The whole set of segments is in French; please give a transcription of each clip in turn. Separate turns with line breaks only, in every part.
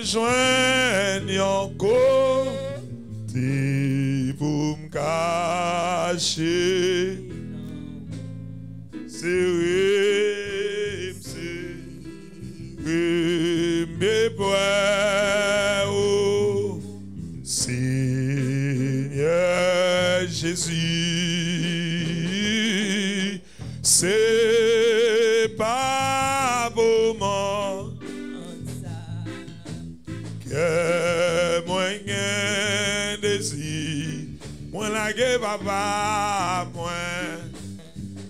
joindre un côté pour me cacher. Serré, mes poings, oh Seigneur Jésus, c'est pas beau moment que moi un désir, moi la gueule papa, moi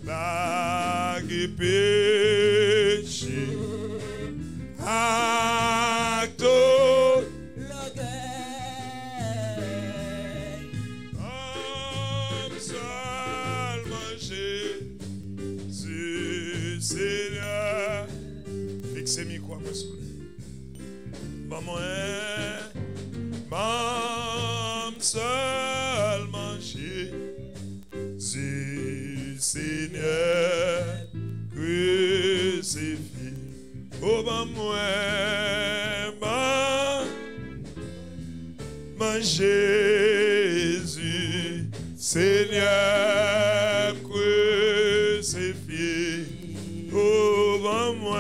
la gueule péché, acte l'orgueil, homme seul manger, Seigneur, fixez-moi quoi, monsieur. Maman, maman seul manger, Seigneur, crucifié. Oh, maman, Jésus, Seigneur, crucifié. Oh, maman,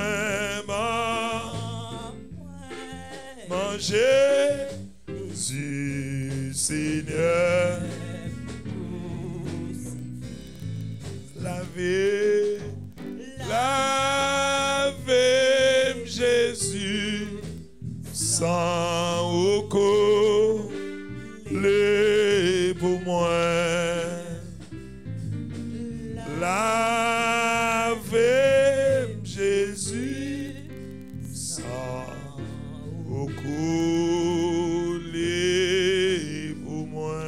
Jésus, Seigneur, lavez, Jésus, sans au les pour moi. Lavez, Jésus, sans au les pour moi.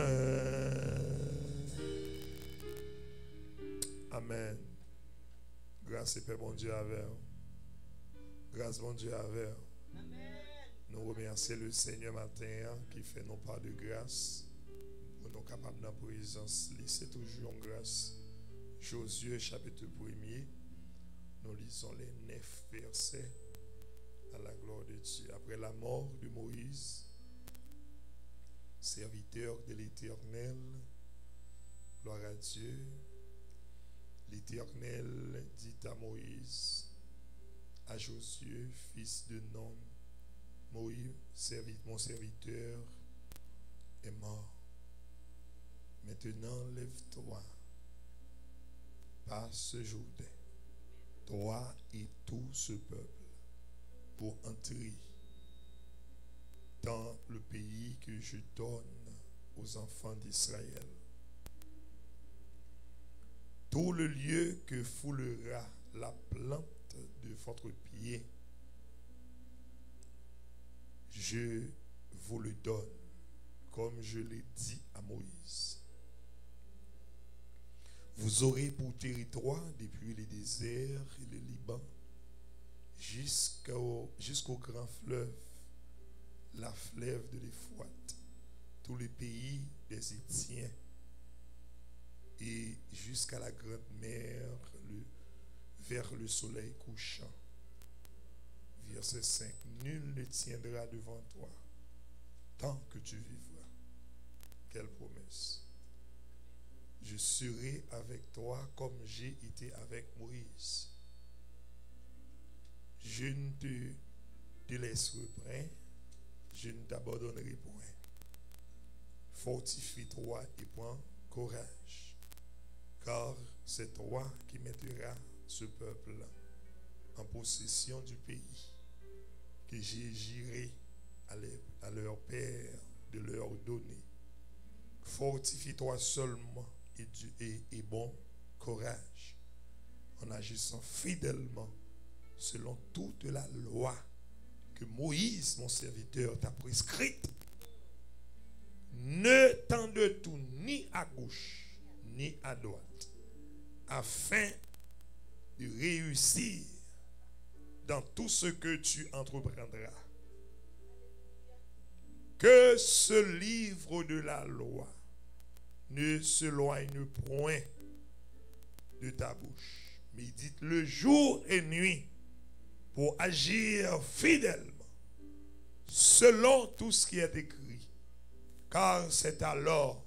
Amen. Grâce et paix, bon Dieu, avec vous. Grâce, bon Dieu, avec vous. Nous remercions le Seigneur matin qui fait nos pas de grâce pour nous capables de la présence. C'est toujours une grâce. Josué chapitre 1er, nous lisons les 9 versets à la gloire de Dieu. Après la mort de Moïse, serviteur de l'Éternel, gloire à Dieu, l'Éternel dit à Moïse, à Josué, fils de Nun, Moïse, mon serviteur, est mort. Maintenant, lève-toi, passe ce Jourdain, toi et tout ce peuple, pour entrer dans le pays que je donne aux enfants d'Israël. Tout le lieu que foulera la plante de votre pied, je vous le donne, comme je l'ai dit à Moïse. Vous aurez pour territoire depuis les déserts et le Liban jusqu'au grand fleuve, la fleuve de l'Euphrate, tous les pays des Étiens et jusqu'à la grande mer vers le soleil couchant. Verset 5. Nul ne tiendra devant toi tant que tu vivras. Quelle promesse. Je serai avec toi comme j'ai été avec Moïse. Je ne te laisserai point, je ne t'abandonnerai point. Fortifie-toi et prends courage, car c'est toi qui mettras ce peuple en possession du pays que j'ai juré à leur père de leur donner. Fortifie-toi seulement et bon courage en agissant fidèlement selon toute la loi que Moïse, mon serviteur, t'a prescrite. Ne t'en détourne ni à gauche ni à droite, afin de réussir dans tout ce que tu entreprendras. Que ce livre de la loi ne s'éloigne point de ta bouche. Médite-le jour et nuit pour agir fidèlement selon tout ce qui est écrit, car c'est alors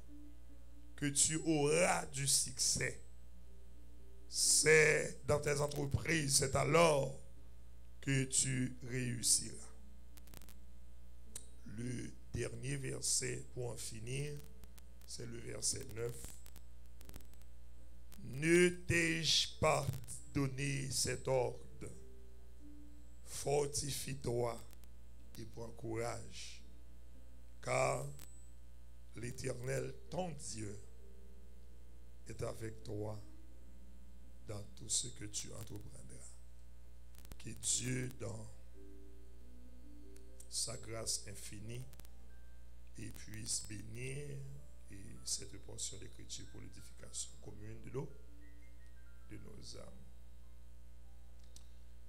que tu auras du succès. C'est dans tes entreprises, c'est alors que tu réussiras. Le dernier verset pour en finir, c'est le verset 9. Ne t'ai-je pas donné cet ordre? Fortifie-toi et prends courage, car l'Éternel, ton Dieu, est avec toi dans tout ce que tu entreprendras. Que Dieu, dans sa grâce infinie, et puisse bénir et cette portion d'écriture pour l'édification commune de nos âmes.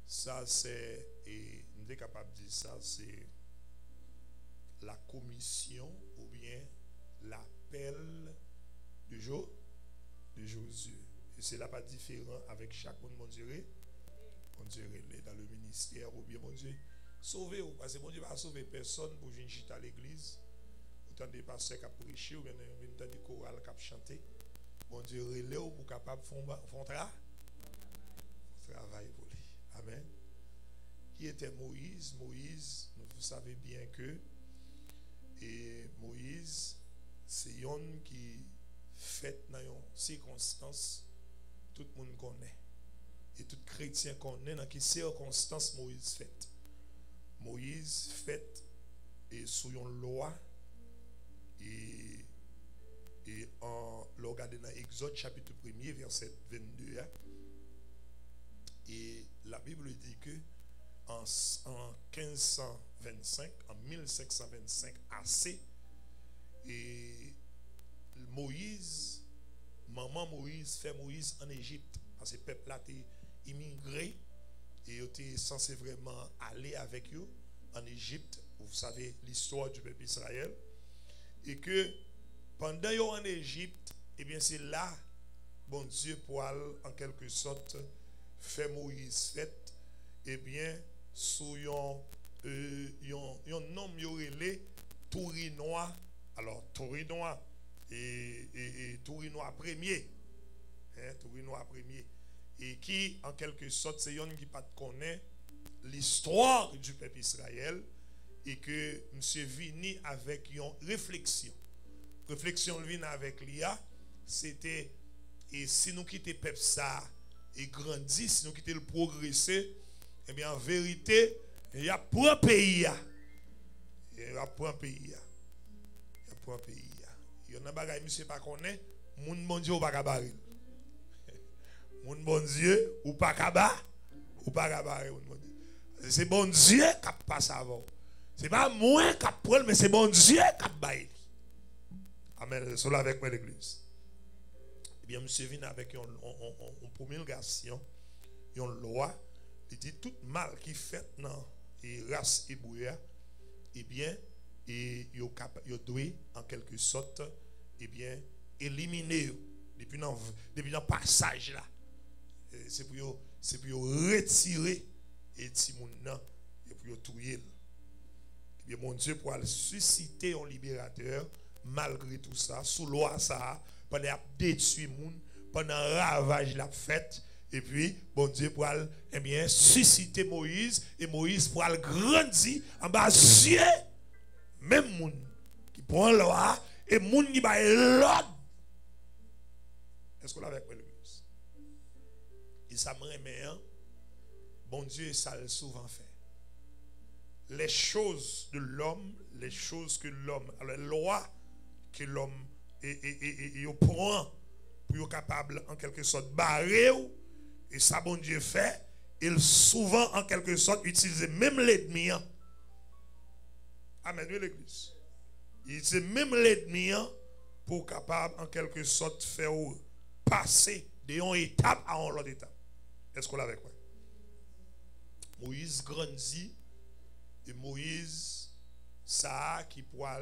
Ça, c'est, et nous sommes capables de dire ça, c'est la commission ou bien l'appel de Josué. Et c'est là pas différent avec chaque monde, mon Dieu, dans le ministère ou bien, mon Dieu, sauver ou parce que mon Dieu va sauver personne pour venir chiter à l'église. Autant des pasteurs qui ont prêché ou bien des chorales qui ont chanté. Mon Dieu, relève ou capable de faire travail pour lui. Amen. Qui était Moïse? Moïse, vous savez bien que Moïse, c'est un qui fait dans une circonstance tout le monde connaît. Et tout chrétien connaît dans quelle circonstance Moïse fait. Moïse fait et sous une loi et en le regardant dans Exode chapitre 1er verset 22 et la Bible dit que en 1525 en 1525 AC et Moïse maman Moïse fait Moïse en Égypte parce que le peuple a été immigré et il était censé vraiment aller avec eux en Égypte. Vous savez l'histoire du peuple Israël. Et que pendant qu'ils sont en Égypte, et bien c'est là, bon Dieu, pour en quelque sorte, fait Moïse fait, et bien, sous un homme yorélé, Tourinois, alors Tourinois, et Tourinois premier, Tourinois premier, et qui, en quelque sorte, c'est un qui ne connaît l'histoire du peuple Israël, et que monsieur vini avec une réflexion. Réflexion vient avec l'IA, c'était, et si nous quittons le peuple ça, et grandit, si nous quittons le progresser, eh bien en vérité, il y a pour un pays. Il y a pour un pays. Il y a pour un pays. Il y a un bagage, monsieur, pas connaît, moun bon Dieu ou pas cabaret. Moun bon Dieu ou pas cabaret, ou pas cabaret. C'est bon Dieu qui passe avant. C'est pas moi qui prends, mais c'est bon Dieu qui baille. Amen. C'est là avec moi l'église. Eh bien, monsieur vient avec une promulgation, une loi. Il dit tout mal qui fait dans les races hébreues, eh bien, il doit en quelque sorte, eh bien, éliminer depuis le passage là. C'est pour retirer et Timoun et pour tuer. Et mon Dieu pour susciter un libérateur malgré tout ça, sous loi ça, pendant détruire moun, pendant ravage la fête, et puis bon Dieu pour eh bien susciter Moïse et Moïse pour grandir en bas Dieu, même moun qui prend loi et moun qui va l'ordre. Est-ce qu'on l'a avec l'église? Et ça me remet, bon Dieu ça le souvent fait. Les choses de l'homme, les choses que l'homme, les lois que l'homme prend pour être capable en quelque sorte barrer, et ça bon Dieu fait, il souvent en quelque sorte utilise même l'ennemi. Amen, l'église. Il utilise même l'ennemi pour capable en quelque sorte faire passer d'une étape à une autre étape. Est-ce qu'on l'a avec moi? Moïse grandit. Et Moïse, ça qui pourra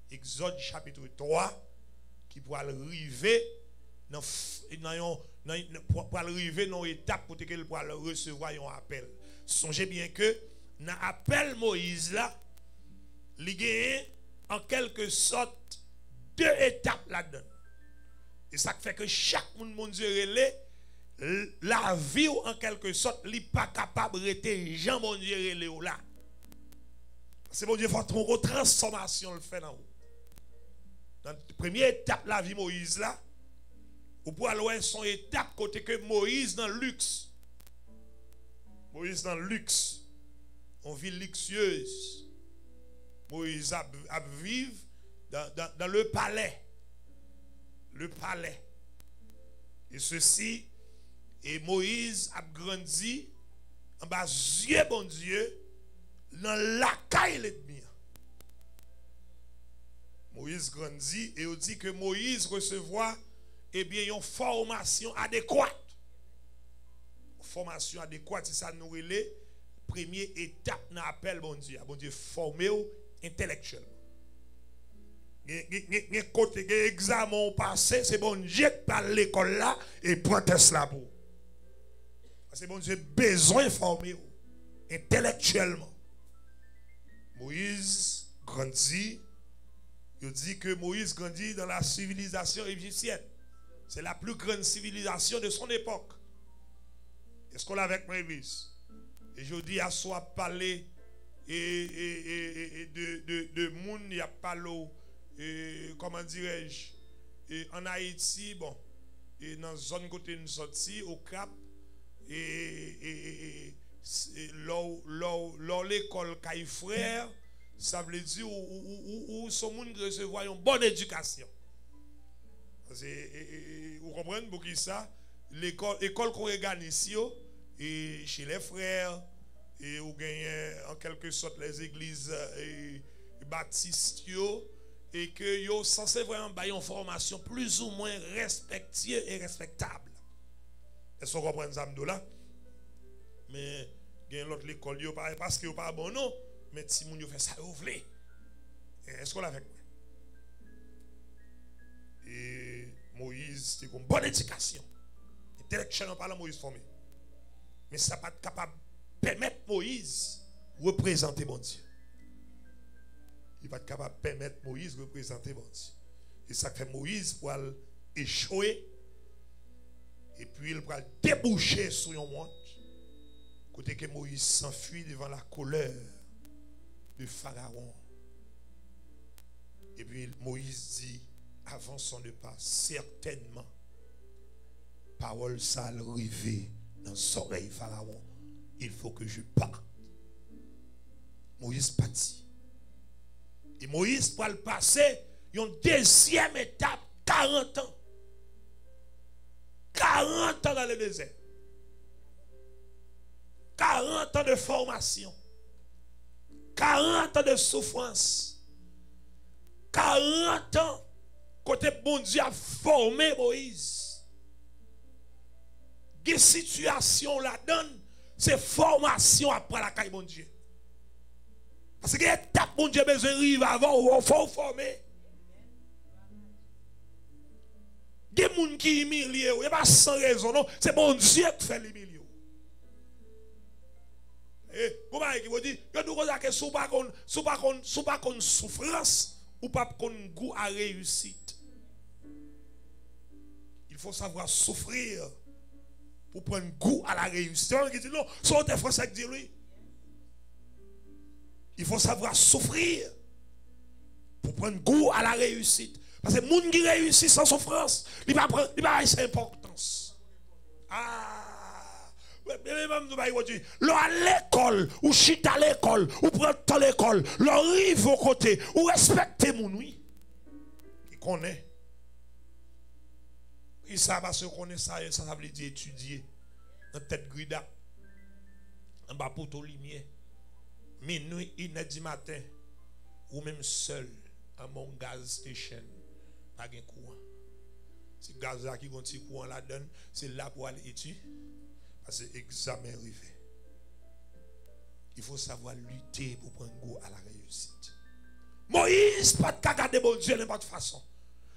Exode chapitre 3, qui pourra arriver dans une étape pour qu'il pourra recevoir un appel. Songez bien que dans l'appel Moïse là, il y a en quelque sorte 2 étapes là-dedans. Et ça fait que chaque monde, mon Dieu, la vie en quelque sorte, il n'est pas capable de rester Jean, mon Dieu, là. C'est mon Dieu, il faut une transformation le fait dans vous. Dans la première étape, la vie Moïse là, vous pouvez aller son étape côté que Moïse dans le luxe. Moïse dans le luxe. On vit luxueuse. Moïse a vivre dans le palais. Le palais. Et ceci, et Moïse a grandi en bas yeux, bon Dieu, dans la caille l'ennemi. Moïse grandit et on dit que Moïse recevoir une formation adéquate. Formation adéquate, c'est ça nous relève. Première étape dans l'appel, bon Dieu. Bon Dieu, formé intellectuellement. Côté examen passé, c'est bon Dieu qui parle l'école là et prend test là pour. C'est bon Dieu besoin de former intellectuellement. Moïse grandit. Il dit que Moïse grandit dans la civilisation égyptienne. C'est la plus grande civilisation de son époque. Est-ce qu'on l'a avec Moïse? Et je dis à soi parler de monde, il y a parlé, comment dirais-je, en Haïti, bon, et dans la zone côté nous sorti, au Cap, l'école Caille Frère, ça veut dire où ce monde recevoir une bonne éducation. Vous comprenez pour qui ça? L'école qu'on organise ici, et chez les frères, et où gagne en quelque sorte les églises baptistes, et que yo censé vraiment avoir une formation plus ou moins respectueuse et respectable. Est-ce que vous comprenez ça là? Mais gagne l'autre l'école parce que yo pas bon non, mais si moun yo fait ça vous voulez. Est-ce qu'on l'a avec moi? Et Moïse, c'est une bonne éducation. Intellectuellement parlant, Moïse formé. Mais ça n'a pas être capable de permettre Moïse de représenter mon Dieu. Il va être capable de permettre Moïse de représenter mon Dieu. Et ça fait Moïse pour échouer. Et puis il va déboucher sur un monde. Côté que Moïse s'enfuit devant la colère de Pharaon. Et puis Moïse dit, avant son départ, certainement, parole ça arrivée dans son oreille Pharaon. Il faut que je parte. Moïse partit. Et Moïse pour le passer, une deuxième étape, 40 ans. 40 ans dans le désert. 40 ans de formation. 40 ans de souffrance. 40 ans, côté bon Dieu a formé Moïse. Des situations là-dedans, c'est formation après la caille bon Dieu. Parce que l'étape bon Dieu besoin d'arriver avant, il faut former. Des gens qui humilient, il n'y a pas sans raison, non, c'est bon Dieu qui fait l'humilier. Et comment il vous dit, il nous dire que sous pas qu'on souffrance ou pas qu'on goût à réussite. Il faut savoir souffrir pour prendre goût à la réussite. Il dit non, c'est un français qui dit lui. Il faut savoir souffrir pour prendre goût à la réussite. Parce que les gens qui réussissent sans souffrance, il va avoir cette importance. L'on à l'école, ou chita à l'école, ou prend dans l'école, l'on arrive au côté, ou respecte mon oui. Qui connaît. Il ça parce qu'on connaît ça, ça veut dire étudier. Dans tête grida. En bas pour ton lumière. Minuit, 1h du matin, ou même seul, à mon gaz station, pas de courant. Si gaz là qui a un petit courant là donne, c'est là pour aller étudier. Parce que l'examen est arrivé. Il faut savoir lutter pour prendre goût à la réussite. Moïse, pas de garder mon Dieu de n'importe façon.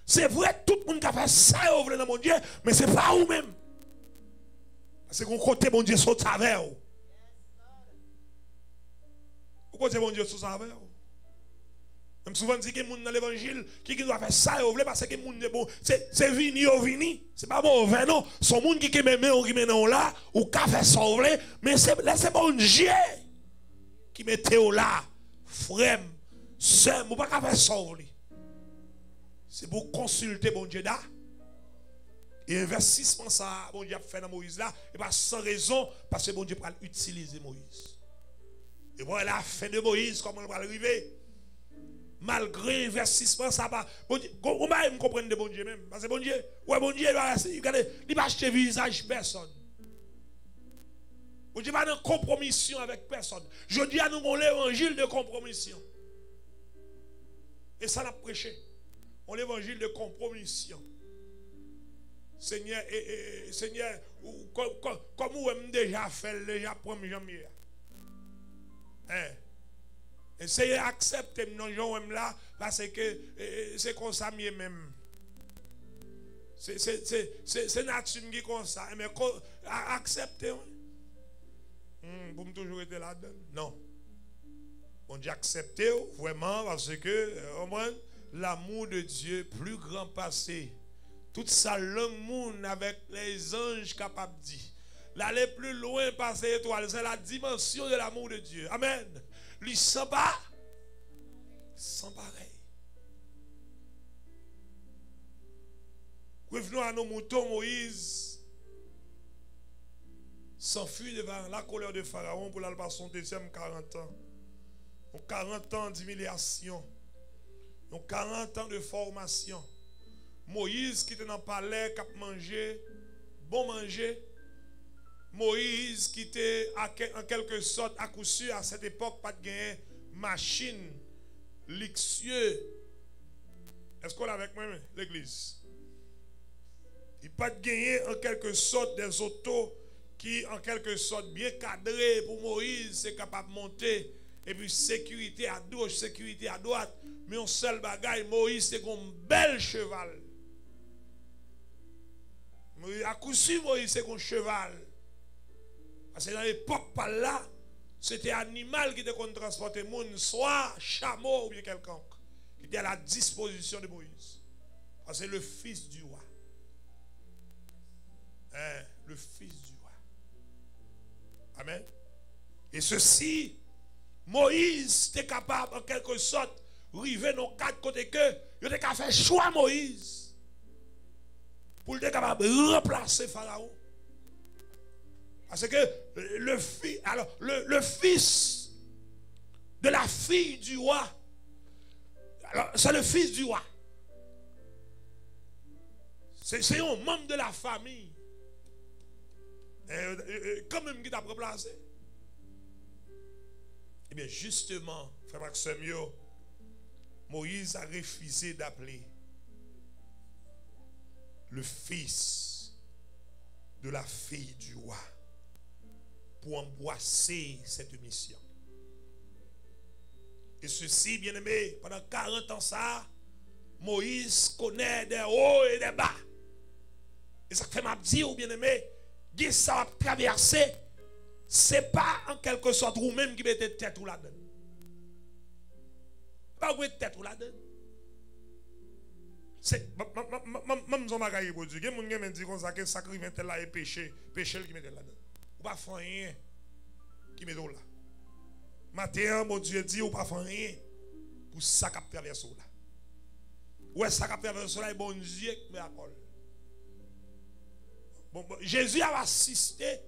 C'est vrai, tout le monde qui a fait ça, vous voulez dans mon Dieu, mais ce n'est pas vous-même. Parce que vous côté mon Dieu saute avec vous. Vous côté mon Dieu saute avec vous. Même souvent dit que les gens dans l'évangile qui doit faire ça et parce que les gens bon, c'est vini ou vini, c'est pas bon vin non, son monde qui même qui maintenant là ou qu'a fait ça mais c'est bon Dieu qui mettait là, frère, sœur, ou pas qu'a faire ça c'est pour consulter bon Dieu là. Et investissement ça bon Dieu a fait dans Moïse là et pas sans raison parce que bon Dieu va utiliser Moïse. Et voilà la fin de Moïse comment il va arriver. Malgré investissement, ça va. Bon Dieu, on va me comprendre de bon Dieu même. Parce que bon Dieu, ouais, bon Dieu, il va pas acheter visage personne. Bon Dieu va dans compromission avec personne. Je dis à nous on l'évangile de compromission. Et ça l'a prêché. On l'évangile de compromission. Seigneur, Seigneur, comme vous avez déjà fait, déjà premier janvier. Hein? Essayez d'accepter non gens là parce que c'est comme ça même. C'est nature qui comme ça mais accepter pour me toujours être là-dedans. Non. On dit accepter vraiment parce que l'amour de Dieu plus grand passé. Toute sa langue monde avec les anges capables de dire. L'aller plus loin passer étoile, c'est la dimension de l'amour de Dieu. Amen. Lui sans pas, sans pareil. Revenons à nos moutons, Moïse s'enfuit devant la colère de Pharaon pour aller passer son deuxième 40 ans. Donc 40 ans d'humiliation. Donc 40 ans de formation. Moïse qui était dans le palais, qui a mangé, bon manger. Moïse qui était en quelque sorte à coup sûr à cette époque pas de gagner machine luxueux. Est-ce qu'on est avec moi l'église? Il pas de gagner en quelque sorte des autos qui en quelque sorte bien cadrés pour Moïse c'est capable de monter et puis sécurité à gauche, sécurité à droite, mais un seul bagaille Moïse c'est un bel cheval. À coup sûr Moïse c'est un cheval. Parce que dans l'époque par là, c'était un animal qui était qu'on transportait le monde, soit chameau ou bien quelqu'un qui était à la disposition de Moïse. Parce que c'est le fils du roi. Le fils du roi. Amen. Et ceci, Moïse était capable en quelque sorte de arriver dans quatre côtés que il était capable de faire choix Moïse pour être capable de remplacer Pharaon. Parce que le fils de la fille du roi, alors c'est le fils du roi. C'est un membre de la famille. Quand même qui t'a remplacé. Eh bien justement, frère Maxime, Moïse a refusé d'appeler le fils de la fille du roi pour embrasser cette mission. Et ceci, bien aimé, pendant 40 ans ça, Moïse connaît des hauts et des bas. Et ça fait m'a dire, bien aimé, que ça va traverser, c'est pas en quelque sorte vous même qui mettez tête ou là-dedans. Pas vous mettez tête ou là-dedans. C'est même son bagaille pour Dieu. Quelqu'un qui me dit comme ça que sacrifice là et péché qui met là-dedans. Ou pas faire rien qui met là. Matin mon Dieu dit ou pas faire rien pour ça qui traverse là. Ouais ça qui traverse là bon Dieu qui met à col. Bon, Jésus a assisté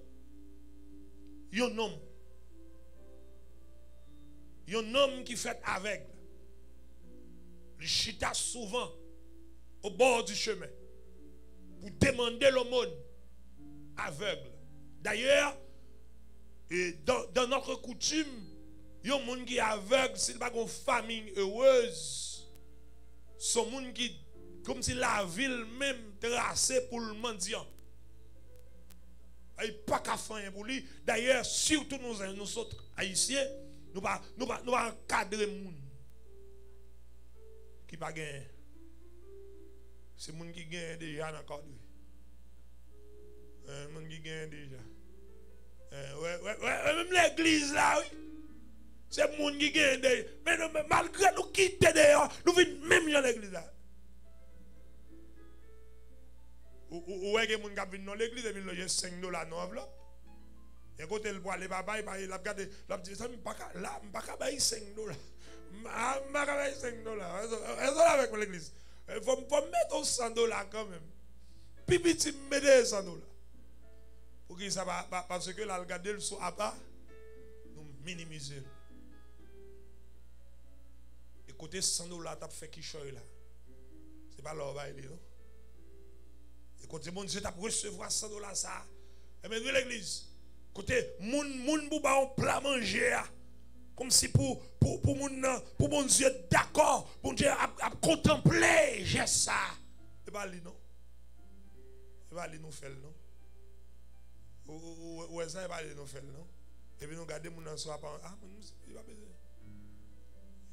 un homme qui fait aveugle. Il chita souvent au bord du chemin pour demander l'aumône aveugle. D'ailleurs, dans notre coutume, il y a un monde qui est aveugle, s'il n'a pas une famille heureuse, c'est un monde qui, comme si la ville même tracée pour le mendiant. Il n'y a pas qu'à faire pour lui. D'ailleurs, surtout nous autres haïtiens, nous ne pouvons pas encadrer les gens qui ne pas gagner. C'est les gens qui gagnent déjà dans le cadre. Les gens qui gagnent déjà. Même l'église là, oui. C'est les gens qui gagnent déjà. Mais malgré nous quitter des dehors, nous venons même dans l'église là. Ou est-ce que les gens qui viennent dans l'église et viennent loger $5 dans l'enveloppe? Et quand elle voit les babas, il a regardé, il a dit, ça, je ne peux pas payer $5. Je ne peux pas payer $5. Est-ce avec l'église? Il faut mettre $100 quand même. Puis petit, mettez $100. Pour que ça va, parce que là, regardez le saut à bas, nous minimisons. Écoutez, $100, tu as fait qui choye là. Ce n'est pas l'or, non? Écoutez, mon Dieu, tu as recevoir $100 ça. Et maintenant, l'église. Écoutez, moun pou ba on plat manger. Comme si pour mon Dieu d'accord, pour Dieu à contempler, j'ai ça. Et pas lui, non? Et pas lui nous faire, non? Ou ça, et pas lui nous faire, non? Et puis nous regardons mon soir, ah, il va besoin.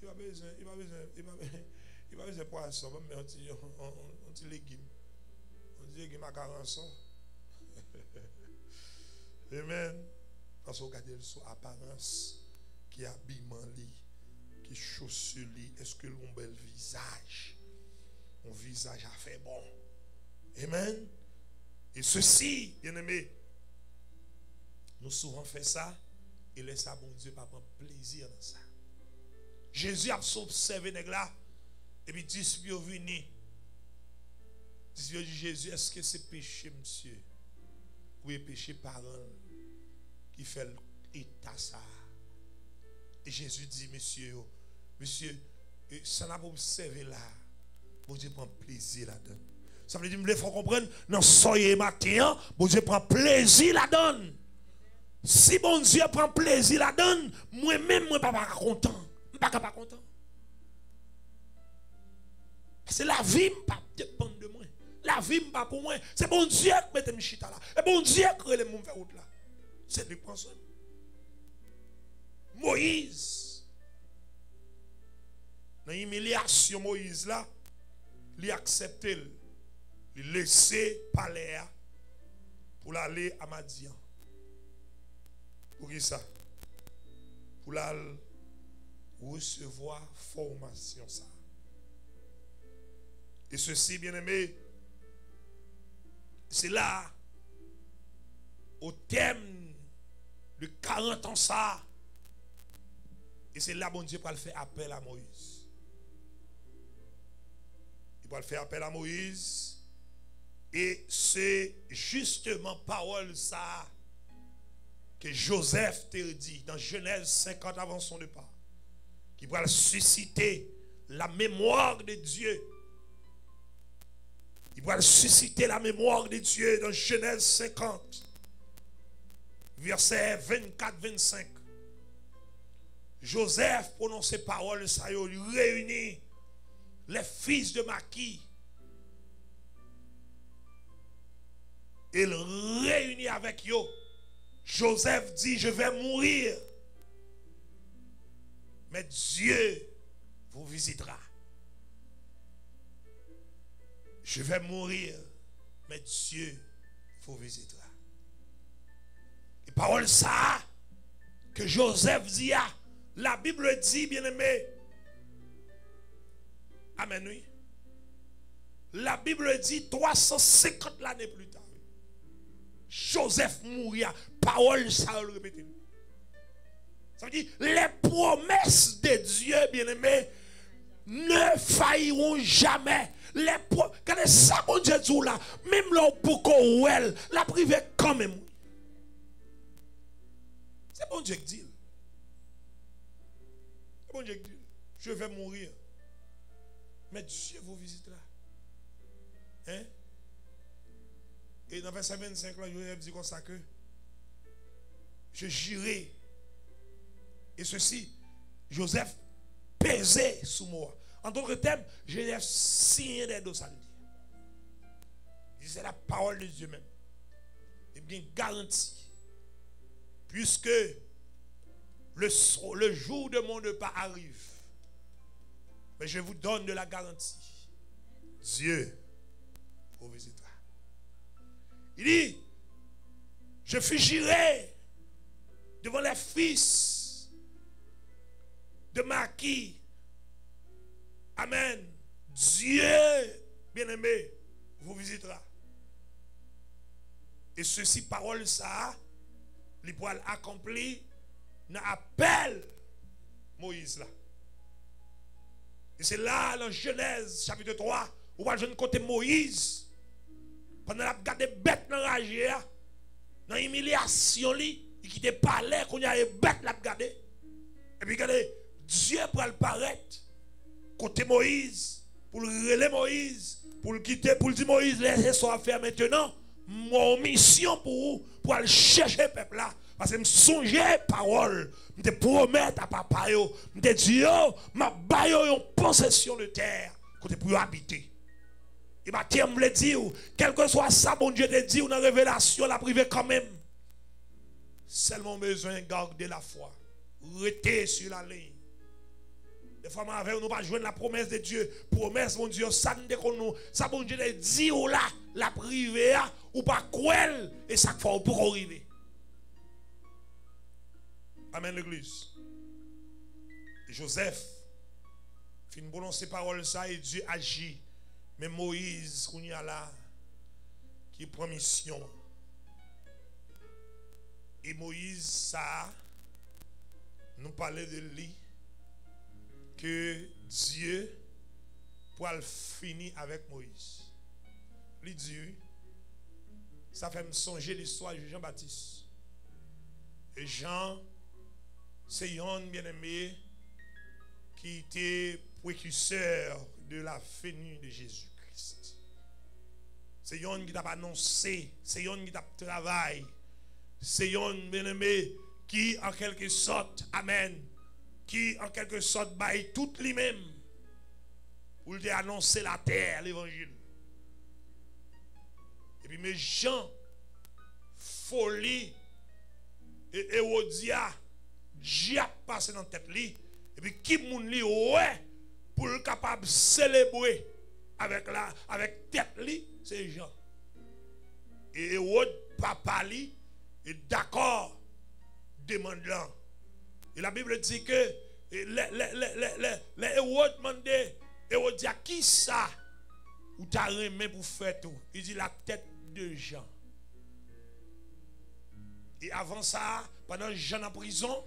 Il va besoin de poisson, mais on dit légumes. On dit légumes à 40 ans. Amen. Parce qu'on regarde son apparence, qui habillement, qui chaussure, est-ce que l'on bel visage? Mon visage a fait bon. Amen. Et ceci, bien aimé, nous souvent fait ça et laisse bon Dieu pas prendre plaisir dans ça. Jésus a observé là et puis dit venu. Dit Jésus, est-ce que c'est péché, monsieur? Oui, péché parent qui fait l'état ça. Et Jésus dit, monsieur, ça n'a pas observé là. Bon Dieu prend plaisir là-dedans. Ça veut dire, il faut comprendre, dans soyez matin, bon Dieu prend plaisir là-dedans. Si bon Dieu prend plaisir là-dedans, moi-même, je ne suis pas content. Je ne suis pas content. C'est la vie, pas dépend de moi. La vie, pas pour moi. C'est bon Dieu qui mette mes chita là. Et bon Dieu qui crée les mondes faire route là. C'est lui qui ça. Moïse. Dans l'humiliation, Moïse là, il a accepté. Il laissé parler pour aller à Madian. Pour qui ça? Pour aller recevoir formation ça. Et ceci, bien aimé, c'est là, au thème de 40 ans ça, et c'est là, bon Dieu, pour le faire appel à Moïse. Il va le faire appel à Moïse, et c'est justement parole ça que Joseph te dit dans Genèse 50 avant son départ, qui va susciter la mémoire de Dieu. Il va susciter la mémoire de Dieu dans Genèse 50, versets 24-25. Joseph prononce ces paroles, ça il réunit les fils de Maquis. Il réunit avec eux. Joseph dit, je vais mourir, mais Dieu vous visitera. Je vais mourir, mais Dieu vous visitera. Et parole ça, que Joseph dit, la Bible dit, bien aimé, amen, oui. La Bible dit 350 l'année plus tard. Joseph mourir, parole ça, le répéter. Ça veut dire, les promesses de Dieu, bien aimé, ne failliront jamais. Quand ça, mon Dieu dit là, même là, pour qu'on la privé quand même. C'est bon Dieu qui dit. C'est bon Dieu qui dit. Je vais mourir. Mais Dieu vous visitera. Hein? Et dans verset 25, là, Joseph dit comme ça que je jurai. Et ceci, Joseph pesait sous moi. En d'autres termes, Joseph signait des dossiers. C'est la parole de Dieu même. Et bien garanti. Puisque le jour de mon départ arrive. Mais je vous donne de la garantie. Dieu vous visitera. Il dit, je fugirai devant les fils de Maquis Amen. Dieu, bien-aimé, vous visitera. Et ceci, parole ça, il pourra accomplir dans l'appel Moïse là. Et c'est là, dans Genèse chapitre 3, où on va jouer côté Moïse, pendant la garde bête dans la rage, dans l'humiliation, il quitte palais, qu'on y a bête la garde. Et puis regardez, Dieu pour le paraître, côté Moïse, pour le relayer Moïse, pour le quitter, pour le dire Moïse, laissez ça faire maintenant. Mon mission pour aller chercher le peuple là. Parce que je songe parole, je te promets à papa, je te dis, ma baille en possession de terre, côté pour habiter. Et ma terre me le dit, quel que soit ça, bon Dieu te dit, ou dans la révélation, la privée quand même. Seulement besoin de garder la foi. Rester sur la ligne. Des fois, nous ne pas jouer la promesse de Dieu. Promesse, mon Dieu, ça nous ça, bon Dieu te dit, ou là, la privée, ou pas quoi, et ça faut pour arriver. Amen l'église. Joseph fin prononcer parole ça et Dieu agit. Mais Moïse, qu'on y a là, qui prend mission. Et Moïse, ça, nous parlait de lui, que Dieu pourra finir avec Moïse. Lui dit, ça fait me songer l'histoire de Jean-Baptiste. Et Jean, c'est un bien-aimé qui était précurseur de la venue de Jésus-Christ. C'est un qui t'a annoncé, c'est un qui t'a travaillé, c'est un bien-aimé qui en quelque sorte, amen, qui en quelque sorte baille tout lui-même pour lui annoncer la terre, l'évangile. Et puis mes gens, folie et Hérodia, Diable passe dans la tête li, et puis qui moun li ouais pour le capable de célébrer avec tête li, c'est Jean. Et Hérode papa li est d'accord demande là. Et la Bible dit que les Hérode demandé Hérode dit qui ça ou t'as remis pour faire tout. Il dit la tête de Jean. Et avant ça, pendant Jean en prison,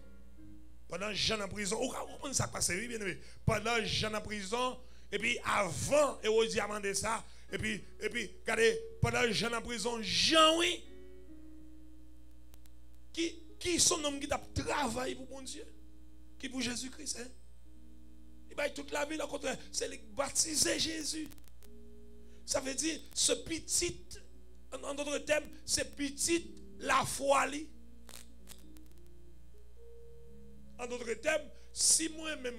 vous comprenez ça passe, oui, bien aimé. Pendant Jean en prison, et puis avant Hérode a demandé ça, et puis, regardez, pendant Jean en prison, Jean, oui, qui sont homme qui a travaillé pour mon Dieu, qui pour Jésus-Christ, hein? Il va toute la vie, le contraire, c'est baptiser Jésus. Ça veut dire, ce petit, en d'autres termes, c'est petit la foi. En d'autres termes, si moi-même,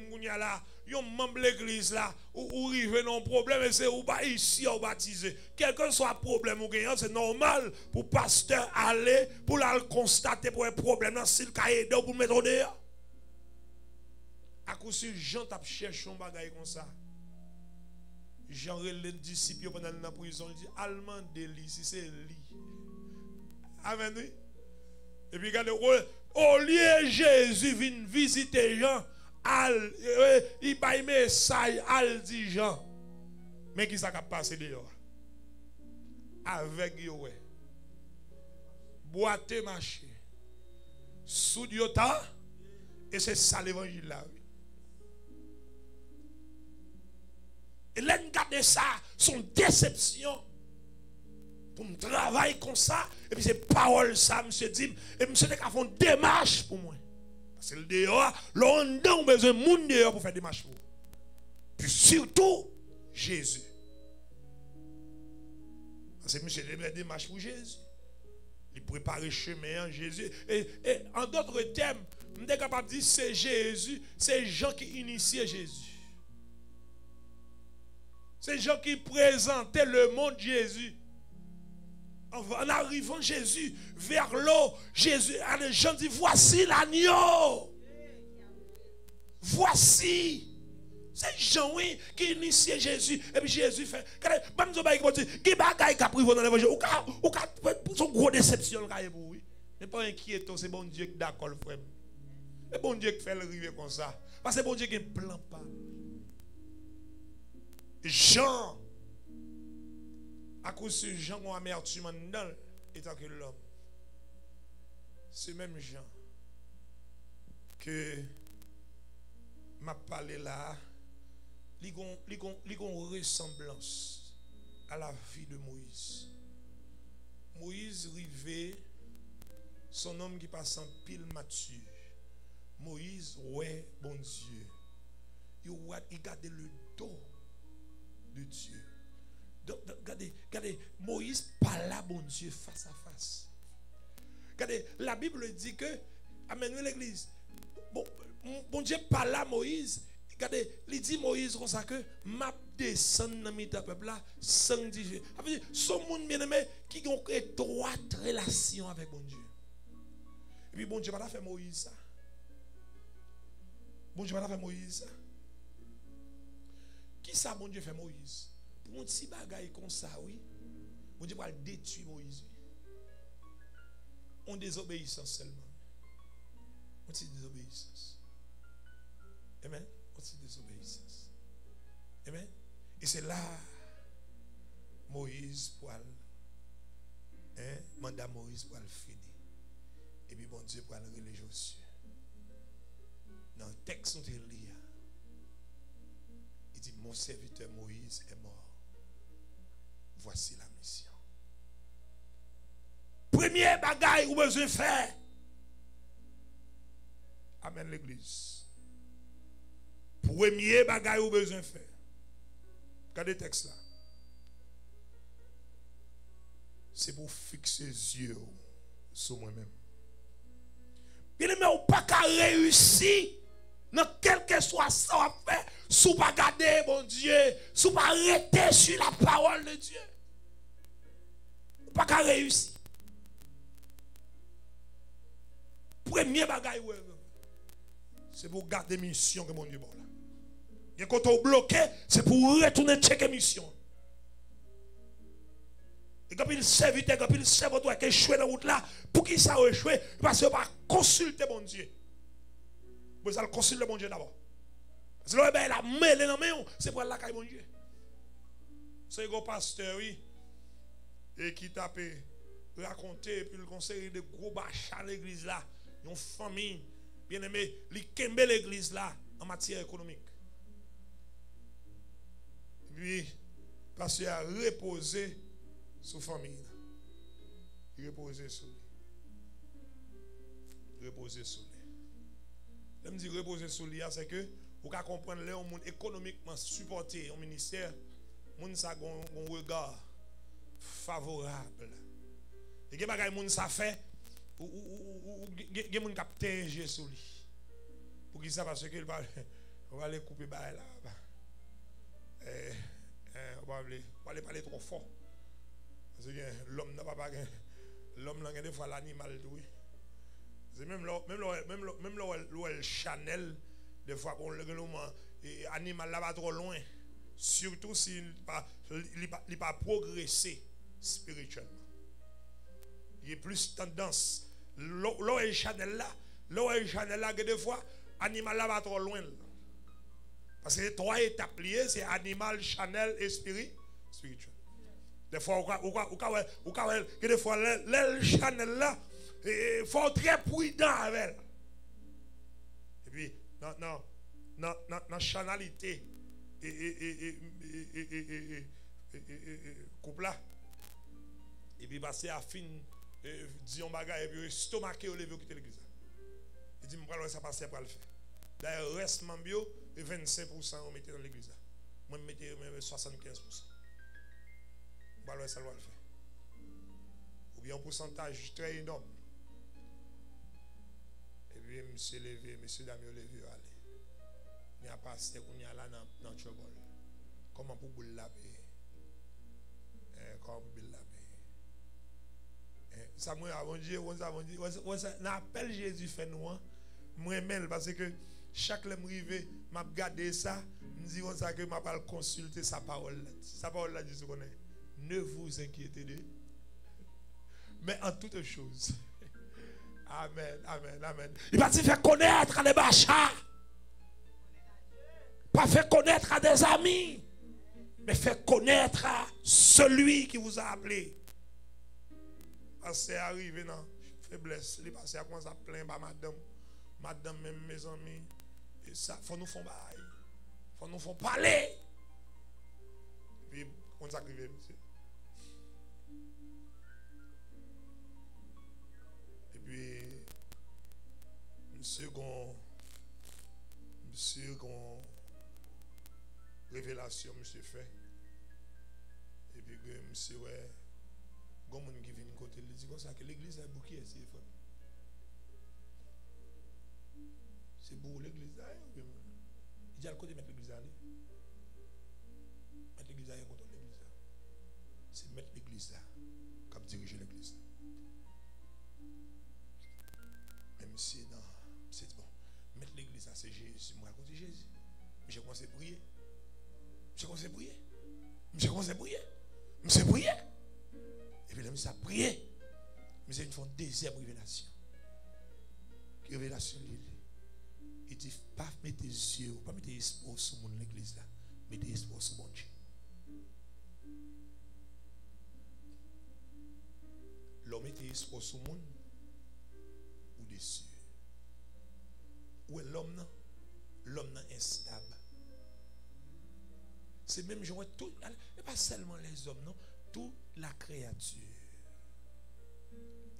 un membre de l'église là, ou arrive dans un problème, et c'est ou pas ici ou baptisé. Quel que soit le problème ou gagnant, c'est normal pour le pasteur aller, pour le constater pour un problème, s'il a aidé pour le mettre au dehors. À cause de Jean t'a cherché un bagage comme ça. Jean les disciples pendant la prison, il dit allemand de lui, si c'est lui. Amen. Et puis regardez, au lieu Jésus vient visiter Jean, il va un message, al dit Jean. Mais qui ça a passé dehors? Avec Yoé. Boité marché. Sous Diota. Et c'est ça l'évangile là. Et là, regarde ça, son déception. Pour me travailler comme ça, et puis c'est parole ça, monsieur dit, et monsieur n'a qu'à faire une démarche pour moi. Parce que le dehors, l'on a besoin de monde dehors pour faire des démarches pour vous. Puis surtout, Jésus. Parce que monsieur a des démarches pour Jésus. Il prépare le chemin en Jésus. Et en d'autres termes, je suis capable de dire c'est Jésus, c'est Jean qui initiait Jésus. C'est Jean qui présentait le monde Jésus. En arrivant Jésus vers l'eau, Jésus, Jean dit voici l'agneau. Voici. C'est Jean oui, qui initie Jésus. Et puis Jésus fait. Qui bagaille qui a pris dans l'évangile. Ou son gros déception. Mais pas inquiétant, c'est bon Dieu qui d'accord, frère. C'est bon Dieu qui fait le river comme ça. Parce que bon Dieu qui ne plan pas. Jean, à cause de Jean, on a amertume en dedans, étant que l'homme. Ce même Jean que m'a parlé là, il y a une ressemblance à la vie de Moïse. Moïse rivé, son homme qui passe en pile mature. Moïse, ouais, bon Dieu. Il garde le dos de Dieu. Donc, regardez, Moïse parla bon Dieu face à face. Regardez, la Bible dit que, amen, l'église, bon Dieu parla à Moïse. Regardez, il dit Moïse comme ça que m'a descend dans le peuple là sans dire. Son monde bien aimé qui ont une étroite relation avec bon Dieu. Et puis bon Dieu va faire Moïse ça. Bon Dieu va faire Moïse ça. Qui ça bon Dieu fait Moïse? Pour un petit bagaille comme ça, oui. Bon Dieu va détruire Moïse. On désobéissance seulement. On dit désobéissance. Amen. On dit désobéissance. Amen. Et c'est là Moïse pour mandat Moïse pour le finir. Et puis bon Dieu pour le relier Josué. Dans le texte où il lit, il dit mon serviteur Moïse est mort. Voici la mission. Premier bagaille où besoin faire. Amen l'église. Premier bagaille où besoin faire. Regardez le texte là. C'est pour fixer les yeux sur moi-même. Bien aimé, ou pas qu'à réussir dans quel que soit ça à faire, sous pas garder mon Dieu, sous pas arrêter sur la parole de Dieu. Ou pas qu'à réussir. Premier bagaille, c'est pour garder mission que mon Dieu bon là. Et quand on bloqué, c'est pour retourner checker mission. Et quand il serviteur, quand il serviteur qui échoué dans la route là, pour qui ça a échoué? Parce qu'il va consulter mon Dieu. Vous allez consulter mon Dieu d'abord. Parce que là, la mêlée dans la main, c'est pour la caille mon Dieu. C'est un pasteur, oui, et qui tape, raconter, puis le conseil de gros bachats à l'église là, une famille, bien aimé, il kembe l'église là en matière économique. Et puis, pasteur a reposé sur la famille. Il reposait sur lui. Reposer sur lui. Je me dis reposer sur lui, c'est que vous pouvez comprendre le monde économiquement supporté au ministère, monde ça a un regard favorable. Et que bagay monde ça fait ou monde qui piégé sur lui. Pour qui ça parce que on va aller couper bail là. On va aller parler trop fort. Parce que l'homme n'a pas l'homme là des fois l'animal oui. C'est même le Chanel des fois qu'on le animal là va trop loin. Surtout s'il n'a pas progressé spirituellement. Il y a plus tendance. L'oreille Chanel là, que des fois, animal là va trop loin. Parce que les trois étapes liées, c'est animal, Chanel et spirituel. Des fois, que des fois, le Chanel là, il faut être très prudent avec elle. Et puis, dans chanalité couple là. Et puis passer à fin disons bagage et puis estomaquer au lever quitter l'église. Il dit moi ça passer pour le faire. D'ailleurs reste mambio et 25% on mettait dans l'église. Moi je mettais 75%. Moi ça va le faire. Ou bien un pourcentage très énorme. Et puis monsieur levé, monsieur dame levé aller. Mais à passer qu'on y a là dans trouble. Comment pour vous laver? Comme vous laver. Ça moi avant Dieu, on appelle Jésus fait nous moi même parce que chaque fois que m'rivé m'a regarder ça, me dit on ça que m'a pas consulter sa parole. Sa parole là dit ce qu'on est. Ne vous inquiétez de. Mais en toutes choses. Amen, amen, amen. Il va se faire connaître à des bachas. Pas faire connaître à des amis. mais fait connaître à celui qui vous a appelé. Parce que c'est arrivé dans faiblesse. Il est passé à quoi ça plaint par madame. Madame, même mes amis. Et ça, il faut nous faire bail. Il faut nous faire parler. Et puis, on s'arrive, monsieur. Et puis, monsieur, révélation, monsieur fait. Et puis, monsieur, ouais. Quand on qui vient de côté, il dit comme ça que l'église est bouquée, c'est fort. C'est beau l'église là. Il dit à côté mettre l'église là. Mettre l'église là, contre l'église là. C'est mettre l'église là, comme diriger l'église là. Même si non, c'est bon. Mettre l'église là, c'est Jésus. Moi à côté de Jésus. J'ai commencé à prier. J'ai commencé à prier. J'ai commencé à prier. J'ai prié. Et puis là, je prié. Mais c'est une fois deuxième révélation. Qui révélation il dit, pas mettre tes yeux, pas mettre espoir sur mon église là. Mettez espoir sur mon Dieu. L'homme met espoir sur mon ou des cieux. Où est l'homme là? L'homme là instable. C'est même genre tout, et pas seulement les hommes, non, toute la créature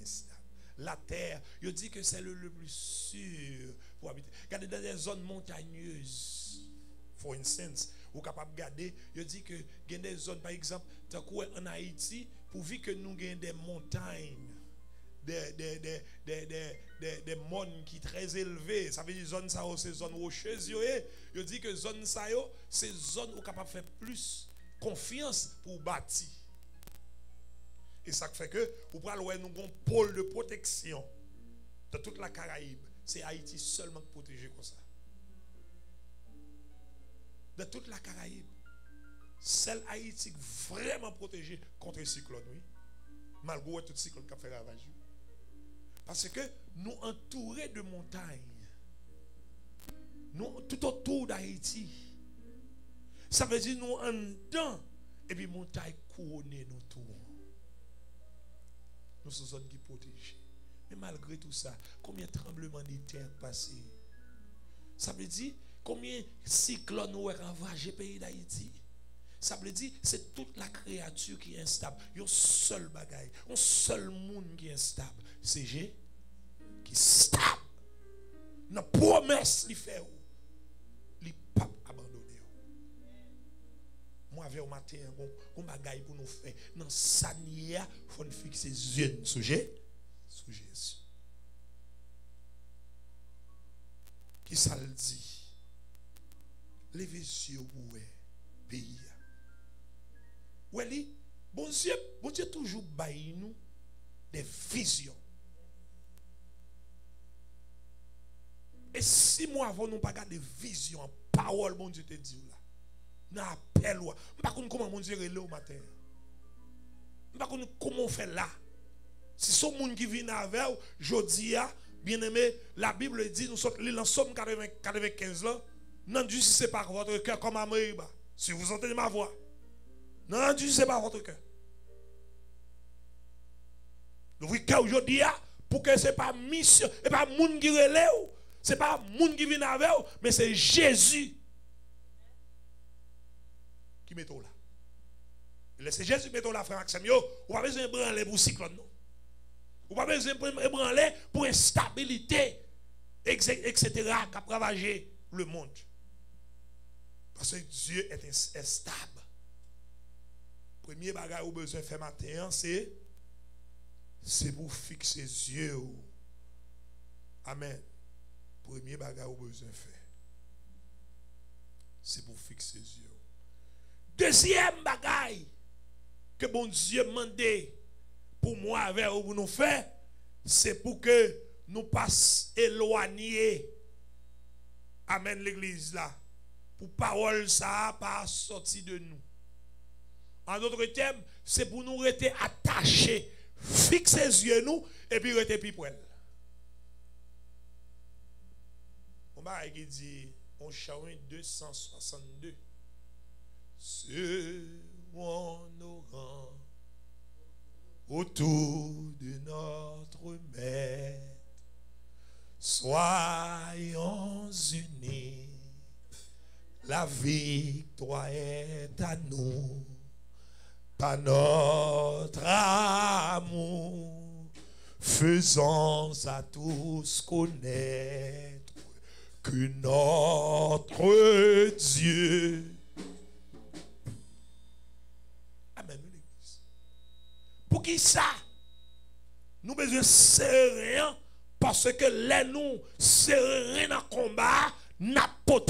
instable. La terre, il dit que c'est le plus sûr pour habiter. Regardez dans des zones montagneuses, for instance, vous êtes capable de regarder, il dit que il y a des zones, par exemple, en Haïti, pourvu que nous ayons des montagnes, des monts qui sont très élevés, ça veut dire zone ça, c'est zone rocheuse, il dit que zone ça, c'est zone où vous êtes capable de faire plus confiance pour bâtir. Et ça fait que vous pouvez avoir un pôle de protection de toute la Caraïbe. C'est Haïti seulement protégé comme ça. De toute la Caraïbe, seul Haïti vraiment protégé contre le cyclone, oui. Malgré tout cyclone qui a fait ravage. Parce que nous entourés de montagnes, nous tout autour d'Haïti, ça veut dire nous en dedans, et puis montagne couronnée nous tout. Nous sommes zone qui protège. Mais malgré tout ça, combien de tremblements de terre passés? Ça veut dire combien de cyclones ont ravagé le pays d'Haïti? Ça veut dire c'est toute la créature qui est instable. Il y a un seul bagaille, un seul monde qui est instable. C'est Jésus qui est stable. Dans la promesse qu'il fait, il ne pas abandonner. Moi, avec au matin, on bagaille pour nous faire. Dans Sania, il faut fixer les yeux sur Jésus. Qui ça le dit? Levez les yeux pour le pays. Oui, bon Dieu toujours baille nous des visions. Et 6 mois avant, nous pas garder des visions, parole, bon Dieu te dit là. N'a appel ou pas comment mon Dieu relève au matin. Pas comment on fait là. Si son monde qui vient avec jodi a bien aimé, la Bible dit nous sommes dans Somme 95 là, non Dieu si c'est pas votre cœur comme à Meriba. Si vous entendez ma voix. Non Dieu si c'est pas votre cœur. Le cœur aujourd'hui pour que c'est pas mission, et pas monde qui relève, c'est pas monde qui vient avec mais c'est Jésus qui met là. Laissez Jésus mettre là, frère Maxime. Ou pas besoin de branler pour cyclone. Ou pas besoin de branler pour instabilité, etc. qui a ravagé le monde. Parce que Dieu est stable. Premier bagage ou besoin de faire matin, c'est pour fixer les yeux. Amen. Premier bagage ou besoin de faire, c'est pour fixer les yeux. Deuxième bagaille que bon Dieu demandé pour moi avec ou pour nous faire, c'est pour que nous passions éloigner. Amen l'église là. Pour parole ça pas sortir de nous. En d'autres termes, c'est pour nous rester attachés, fixer les yeux nous et puis rester plus près. On va dit on chant 262. serrons nos rangs autour de notre Maître. Soyons unis, la victoire est à nous, par notre amour. Faisons à tous connaître que notre Dieu. Amen, l'Église. Pour qui ça? Nous besoin serrer parce que les nous serrer dans le combat, n'a pas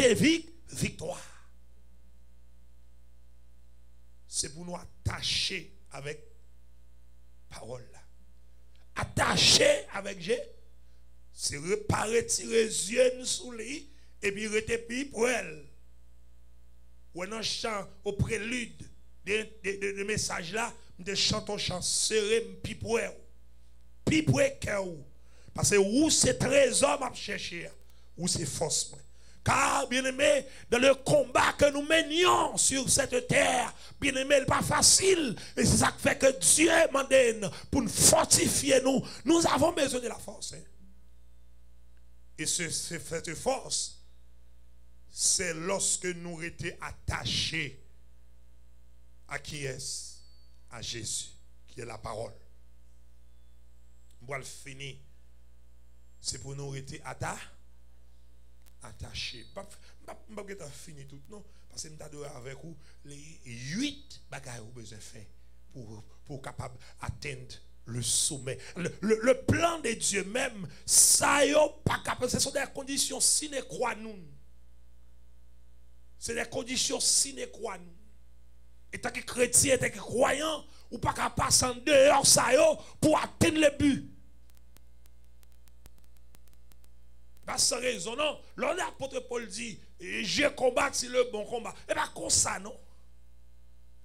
victoire. C'est pour nous attacher avec parole là. Attacher avec Dieu, c'est pas retirer les yeux sous lui et puis retirer pour elle. Ou un chant au prélude de message là, de chanter un chant serré puis pour elle. Puis pour elle, parce que où c'est trésor à chercher, où c'est force. Car, bien aimé, dans le combat que nous menions sur cette terre, bien aimé, ce n'est pas facile. Et c'est ça qui fait que Dieu m'a donné pour nous fortifier nous. Nous avons besoin de la force. Hein? Et cette force, c'est lorsque nous étions attachés à qui est-ce? À Jésus, qui est la parole. On va le finir. C'est pour nous être attachés. Je ne vais pas finir tout, non. Parce que je vais avec vous les 8 bagages que vous besoin faire pour capable atteindre le sommet. Le plan de Dieu même, ça y est pas capable. Ce sont des conditions sine qua non. C'est des conditions sine qua non. Et tant que chrétien, tant que croyant, ou pas capable passer en dehors ça y est pour atteindre le but. Sans raison, non. L'apôtre Paul dit, je combat, c'est le bon combat. Et bien, comme ça, non.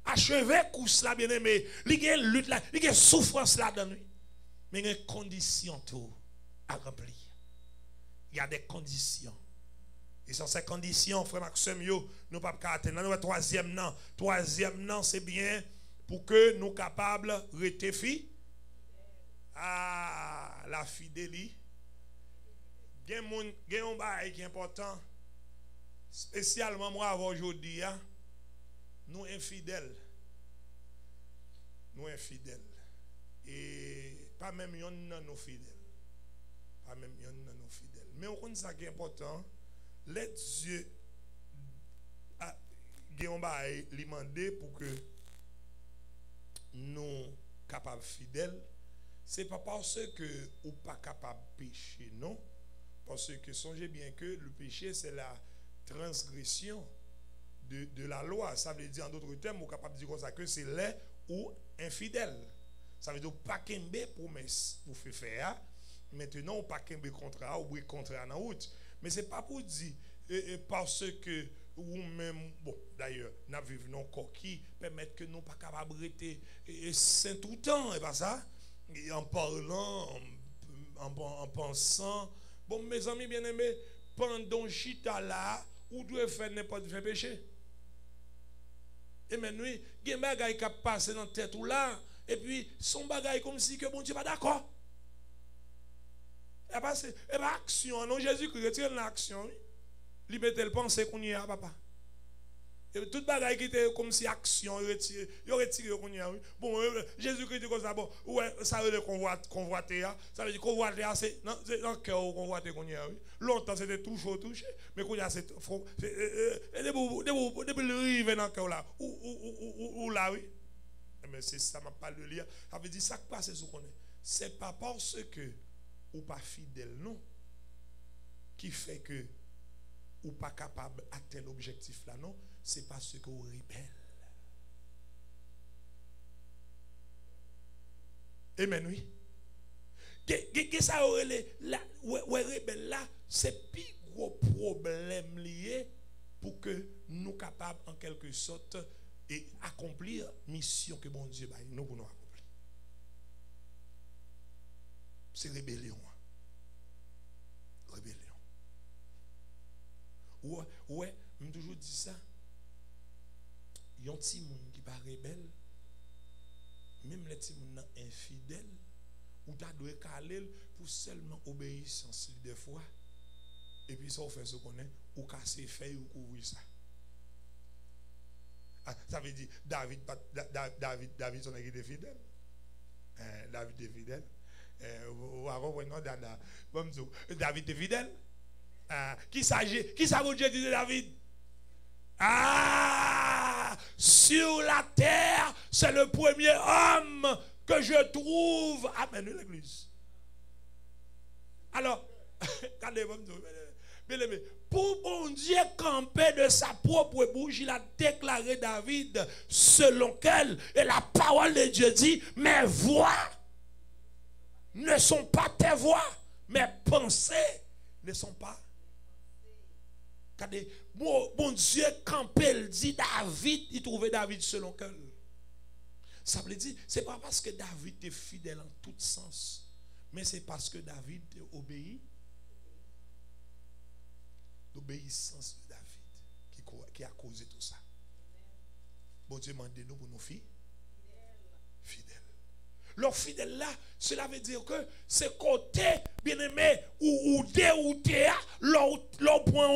Achever course là, bien aimé. Il y a une lutte là, il y a une souffrance là dans lui. Mais il y a des conditions tout à remplir. Il y a des conditions. Et sur ces conditions, frère Maxime, nous ne pouvons pas atteindre. Nous, troisième non. Troisième non, c'est bien pour que nous soyons capables de rester à la fidélité. Il y a un bail qui est important, spécialement moi aujourd'hui, nous infidèles. Nous infidèles. Et pas même yon nan nous fidèles. Pas même yon nan nous fidèles. Mais on connaît ça qui est important, les Dieu il y a un bail lui demander pour que nous capables fidèles. C'est pas parce que ou pas capable pécher, non. Parce que songez bien que le péché, c'est la transgression de la loi. Ça veut dire, en d'autres termes, on est capable de dire comme ça que c'est laid ou infidèle. Ça veut dire pas qu'embe promesse pour faire. Maintenant, pas qu'embe contrat ou contrat en route. Mais ce n'est pas pour dire, parce que, ou même, bon, d'ailleurs, nous vivons encore qui permettent que nous ne pas capables d'être saints tout le temps. Et pas ça. Et en parlant, en pensant. Bon, mes amis bien-aimés, pendant chita là, où doit faire n'importe quel péché. Et maintenant, il y a des bagages qui passent dans la tête ou là, et puis son bagage comme si que bon Dieu n'est pas d'accord. Et bien, action, non, Jésus-Christ retire l'action, il met le pensée qu'on y a, papa. Et tout bagage qui était comme si action, il retire qu'on y a. Bon, Jésus-Christ dit comme ça, bon, ouais, ça veut dire convoiter, ça veut dire convoiter, c'est dans le cœur convoiter qu'on y a. Longtemps, c'était toujours touché, mais qu'on y a, c'est faux. Depuis le rive dans le cœur là, ou là, oui. Mais c'est ça, m'a pas le lire. Ça veut dire, ça qui passe, c'est ce qu'on est. C'est pas parce que, ou pas fidèle, non, qui fait que, ou pas capable d'atteindre l'objectif là, non. C'est parce que vous rebelle. Amen, oui. Qu'est-ce que ça aurait là, rebelle là, c'est plus gros problème lié pour que nous capables en quelque sorte et accomplir mission que bon Dieu nous pour nous accomplir. C'est rébellion. Rébellion. Ouais, je toujours dit ça. yon ti moun qui pas rebelle, même les ti moun infidèles, ou ta doit caler pour seulement obéissance des fois. Et puis ça on fait ce qu'on est, ou casser feuille ou couvrir ça. Ça veut dire David son était fidèle. David est fidèle. David est fidèle. Qui ça vous Dieu dit de David? Sur la terre, c'est le premier homme que je trouve. Amen, l'église. Alors, regardez-moi, pour bon Dieu camper de sa propre bouche, il a déclaré David, selon quelle, et la parole de Dieu dit, mes voix ne sont pas tes voix, mes pensées ne sont pas. Regardez, bon Dieu campé, il dit David, il trouvait David selon quelle. Ça veut dire, c'est pas parce que David est fidèle en tout sens, mais c'est parce que David obéit. L'obéissance de David qui a causé tout ça. Bon Dieu m'a demandé nous pour nos filles fidèles. Leur fidèle là, cela veut dire que c'est côté bien aimé ou leur point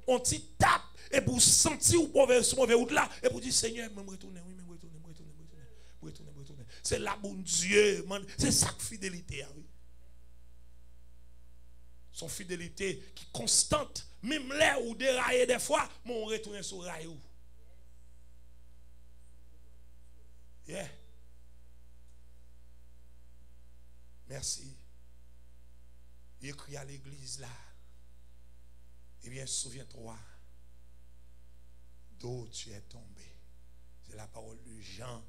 on t'y tape et pour sentir ou mauvais route là et pour dire Seigneur, me retourner, oui, me retourner. C'est là bon Dieu, c'est ça que fidélité oui. Son fidélité qui constante, même là où dérailler des fois, mais on retourne sur rail. Yeah. Merci. Il écrit à l'église là. Eh bien, souviens-toi d'où tu es tombé. C'est la parole de Jean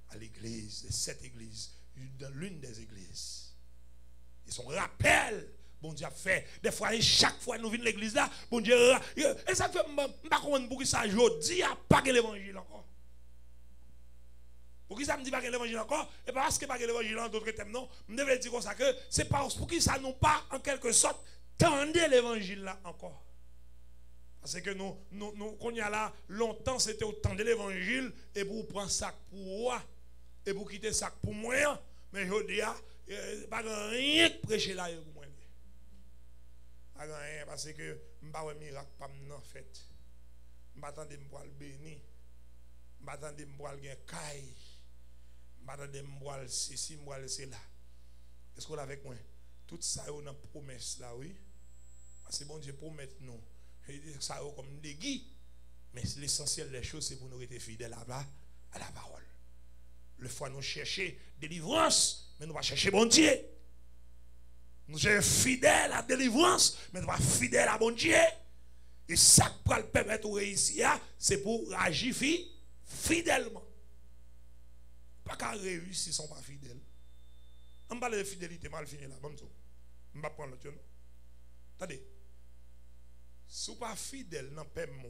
à l'église, de cette église, dans l'une des églises. Et son rappel. Bon Dieu a fait. Des fois, chaque fois nous venons à l'église là, bon Dieu. Et ça fait, je ne sais pas pour ça, je dis pas que l'évangile encore. Pour qui ça me dit pas que l'évangile encore? Et parce que pas que l'évangile en d'autres termes, non. Je devais dire comme ça que c'est parce pour qui ça nous pas, en quelque sorte, tendez l'évangile là encore. Parce que nous, qu'on y a là, longtemps, c'était autant de l'évangile, et pour prendre ça pour moi, et pour quitter ça pour moi, mais je dis, pas rien de prêcher là pour moi. Rien parce que je ne pas un miracle pas en fait. Je m'attends de me béni. Je m'attends de me gagner caille. Je m'attends de me ceci, me cela. Est-ce qu'on est avec moi? Tout ça est une promesse là, oui. Parce que bon Dieu promet nous. Ça est comme des guides. Mais l'essentiel des choses, c'est pour nous être fidèles à la parole. Le fois nous chercher délivrance, mais nous va chercher bon Dieu. Nous sommes fidèles à la délivrance, mais nous sommes fidèles à bon Dieu. Et ça qui peut le permettre de réussir, c'est pour agir fidèlement. Pas qu'à réussir si ne sont pas fidèles. On parle de fidélité, mal fini là. On ne va pas prendre l'autre. Attendez. Si vous n'êtes pas fidèle dans le paiement, la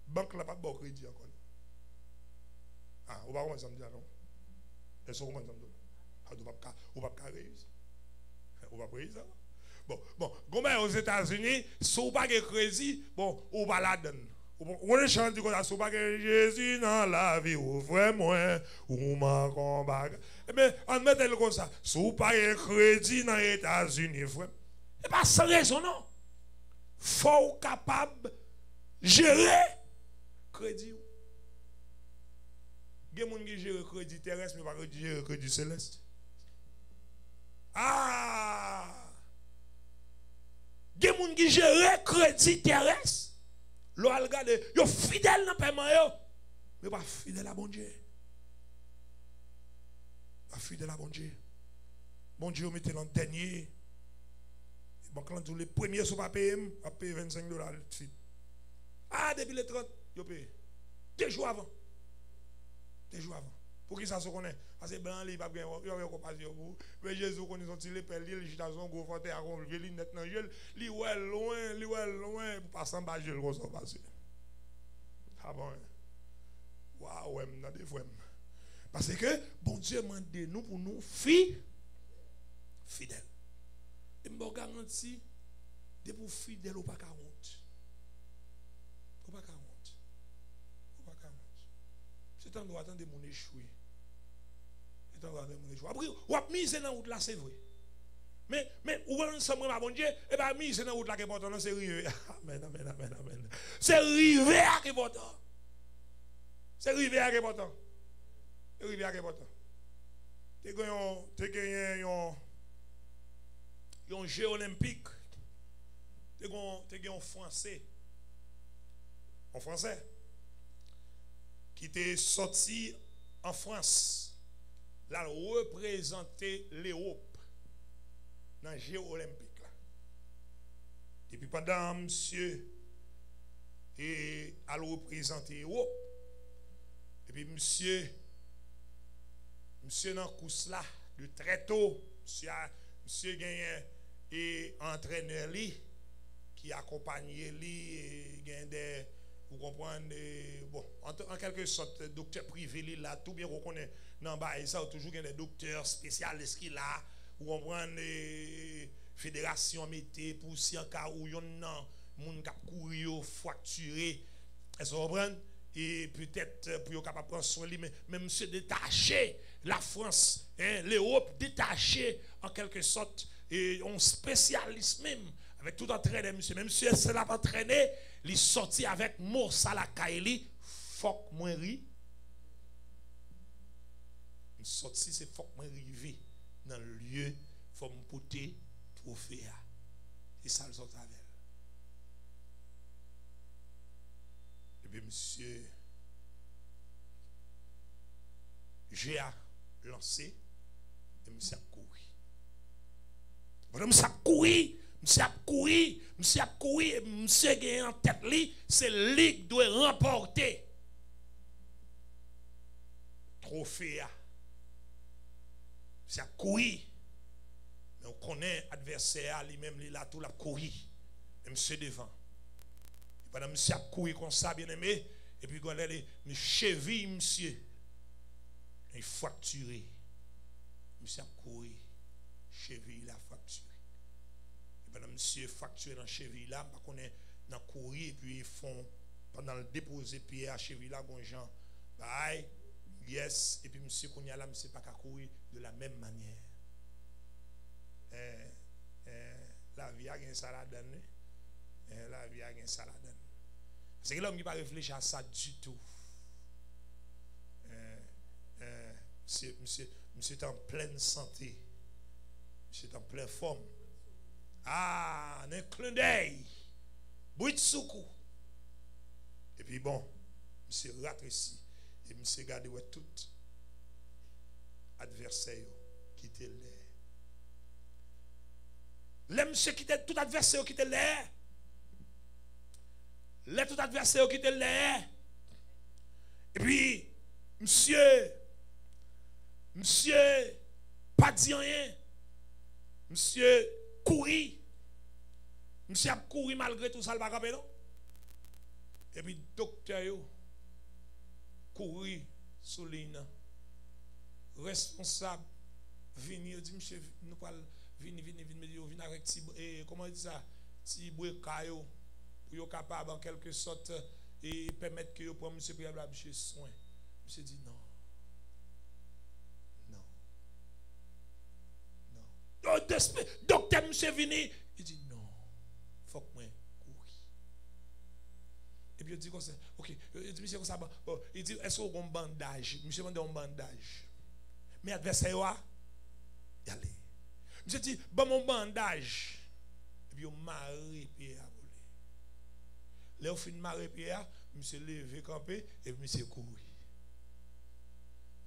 banque n'a pas de bon crédit encore. Ah, vous ne pouvez pas me dire non. Est-ce que vous ne pouvez pas réussir? On va prier ça. Bon, comme aux États-Unis, si vous n'avez pas de crédit, bon, on va la donner. On chante comme ça, si vous n'avez pas Jésus dans la vie, ou vraiment, ou m'a combat. Eh bien, on met le comme ça. Si vous n'avez pas de crédit dans les États-Unis, frère, et pas sans raison, non. Il faut être capable de gérer crédit. Il y a des gens qui gèrent le crédit terrestre, mais pas gérer le crédit céleste. Ah! Il y a des gens qui gèrent le crédit terrestre. L'on a regardé, ils sont fidèles dans le paiement, mais pas fidèles à bon Dieu. Pas fidèles à bon Dieu. Bon Dieu, mettez l'an dernier. Bon, quand les premiers sont pas payés, on paye $25 de suite. Ah, depuis les 30, ils payent. 2 jours avant. 2 jours avant. Pour qui ça se connaît? Parce que blanc, il n'y a pas de compassion. Mais Jésus, quand ils ont tiré les pelles, il y a un gros forté à conlever, il net dans le gel, il est loin, pour passer en bas, il va passer. Ah bon? Waouh, dans des fois. Parce que, bon Dieu m'a demandé nous pour nous fidèles. Et je vous garantis, de pour fidèle ou pas qu'à honte. Ou pas qu'à honte.
toujours attendre mon échouer. Après, ou a mis dans la route là, c'est vrai. Mais, ou ensemble, ma bon Dieu, et bien, mise dans la route là qui est important, c'est river. Amen, amen, amen, amen. C'est river qui est important. C'est river qui est important. C'est river qui est important. Tu as gagné un jeu olympique. Tu as gagné un Français. Un Français. Qui était sorti en France. Là, représenter l'Europe dans les Jeux olympiques. Et puis pendant monsieur a représenter l'Europe. Et puis monsieur dans le course là, de très tôt, monsieur gagne et entraîneur qui accompagne lui et gagne des, vous comprenez, bon, en quelque sorte, docteur privé là, tout bien reconnaît. Non, bah, ça, toujours des docteurs spécialistes qui là, ou comprenez, fédération mété pour si en cas où yon nan, moun kap courir, fracturé, est-ce que vous comprenez? Et peut-être pour yon capable prendre soin lui, mais monsieur détaché, la France, hein, l'Europe détaché, en quelque sorte, et on spécialiste même, avec tout entraîné, monsieur, même si elle l'a entraîné, il sorti avec Moussa la Kaili, fok moins ri. Sorti, c'est faut que je arrive dans le lieu, faut me porter trophée. C'est ça le sort avec. Et puis, monsieur, j'ai lancé et monsieur a couru. Monsieur a couru, monsieur a couru, monsieur a couru, et monsieur qui en tête, c'est lui qui doit remporter trophée. C'est à courir. Mais on connaît l'adversaire, lui-même, il a tout la courir. Et monsieur devant. Et pendant monsieur a couru comme ça, bien aimé. Et puis quand il a cheville, monsieur. Il fracturé. Monsieur a couru. Cheville, il a fracturé. Et pendant monsieur fracturé dans cheville là, on connaît dans courir. Et puis ils font, pendant le déposer pied à cheville là, bon gens, bye. Yes, et puis monsieur Kounia là, monsieur pas qu'à courir de la même manière. La vie a un salade, la vie a un salade. C'est que l'homme qui ne pas réfléchir à ça du tout. Monsieur est en pleine santé. Monsieur est en pleine forme. Ah, un clin d'œil. Bouitsoukou. Et puis bon, monsieur rate ici. Et monsieur garde tout adversaire qui était là. Le monsieur qui était tout adversaire qui était là. Le tout adversaire qui était là. Et puis, monsieur, pas dit rien. Monsieur courir. Monsieur a couru malgré tout ça, le bagage, non? Et puis, docteur, courir sous l'île. Responsable, venir, dit, monsieur, nous parlons, venir, avec comment on dit ça? Ti bouekayo, pour être capable en quelque sorte et permettre que vous preniez monsieur pour avoir soin. Monsieur dit non. Docteur, monsieur venu, il dit non, il faut que moi courir. Et puis il dit comme ça, ok, il dit monsieur comme ça, il dit est-ce qu'on a un bandage? Monsieur demande un bandage. Mais adversaire, y aller. Monsieur dit, bon mon bandage. Et puis il marre Pierre à voler. Là, au fin de marre Pierre, monsieur levé campé et monsieur couru.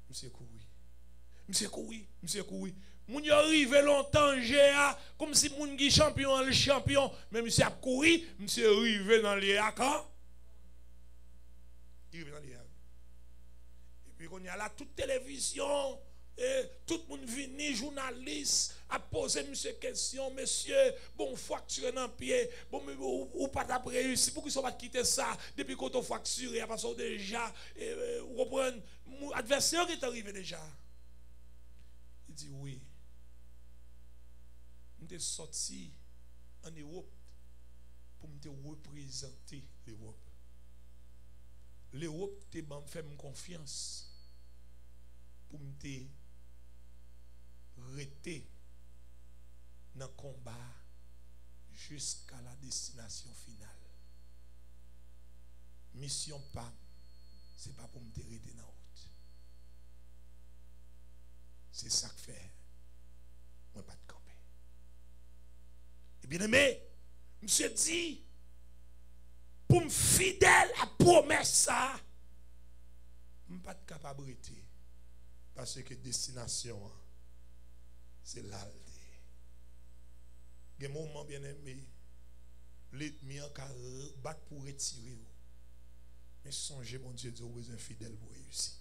Monsieur couru. Moun y arrive longtemps, GA, comme si moun qui champion, le champion, mais monsieur a couru, monsieur arrive dans les quand? Il arrive dans les. Et puis, on y a là toute télévision, et tout le monde vient, journaliste, à poser monsieur question, monsieur, bon, fracturé dans le pied, bon, ou pas d'après réussi, pourquoi ils ne sont pas quitter ça, depuis qu'on a fracturé, parce que déjà, vous comprenez, mon adversaire qui est arrivé déjà. Il dit oui. Je suis sorti en Europe pour me représenter l'Europe. L'Europe te fait confiance. pour me rester dans le combat jusqu'à la destination finale. Mission PAM, ce n'est pas pour me rester dans la route. C'est ça que fait. Moi, pas de camper. Et bien aimé, monsieur dit, pour me fidèle à promesse ça, je ne suis pas capable de rester. Parce que destination, c'est l'alté. Il y a un moment bien aimé, l'ennemi a battre pour retirer. Mais songez, mon Dieu, vous avez besoin fidèle pour réussir.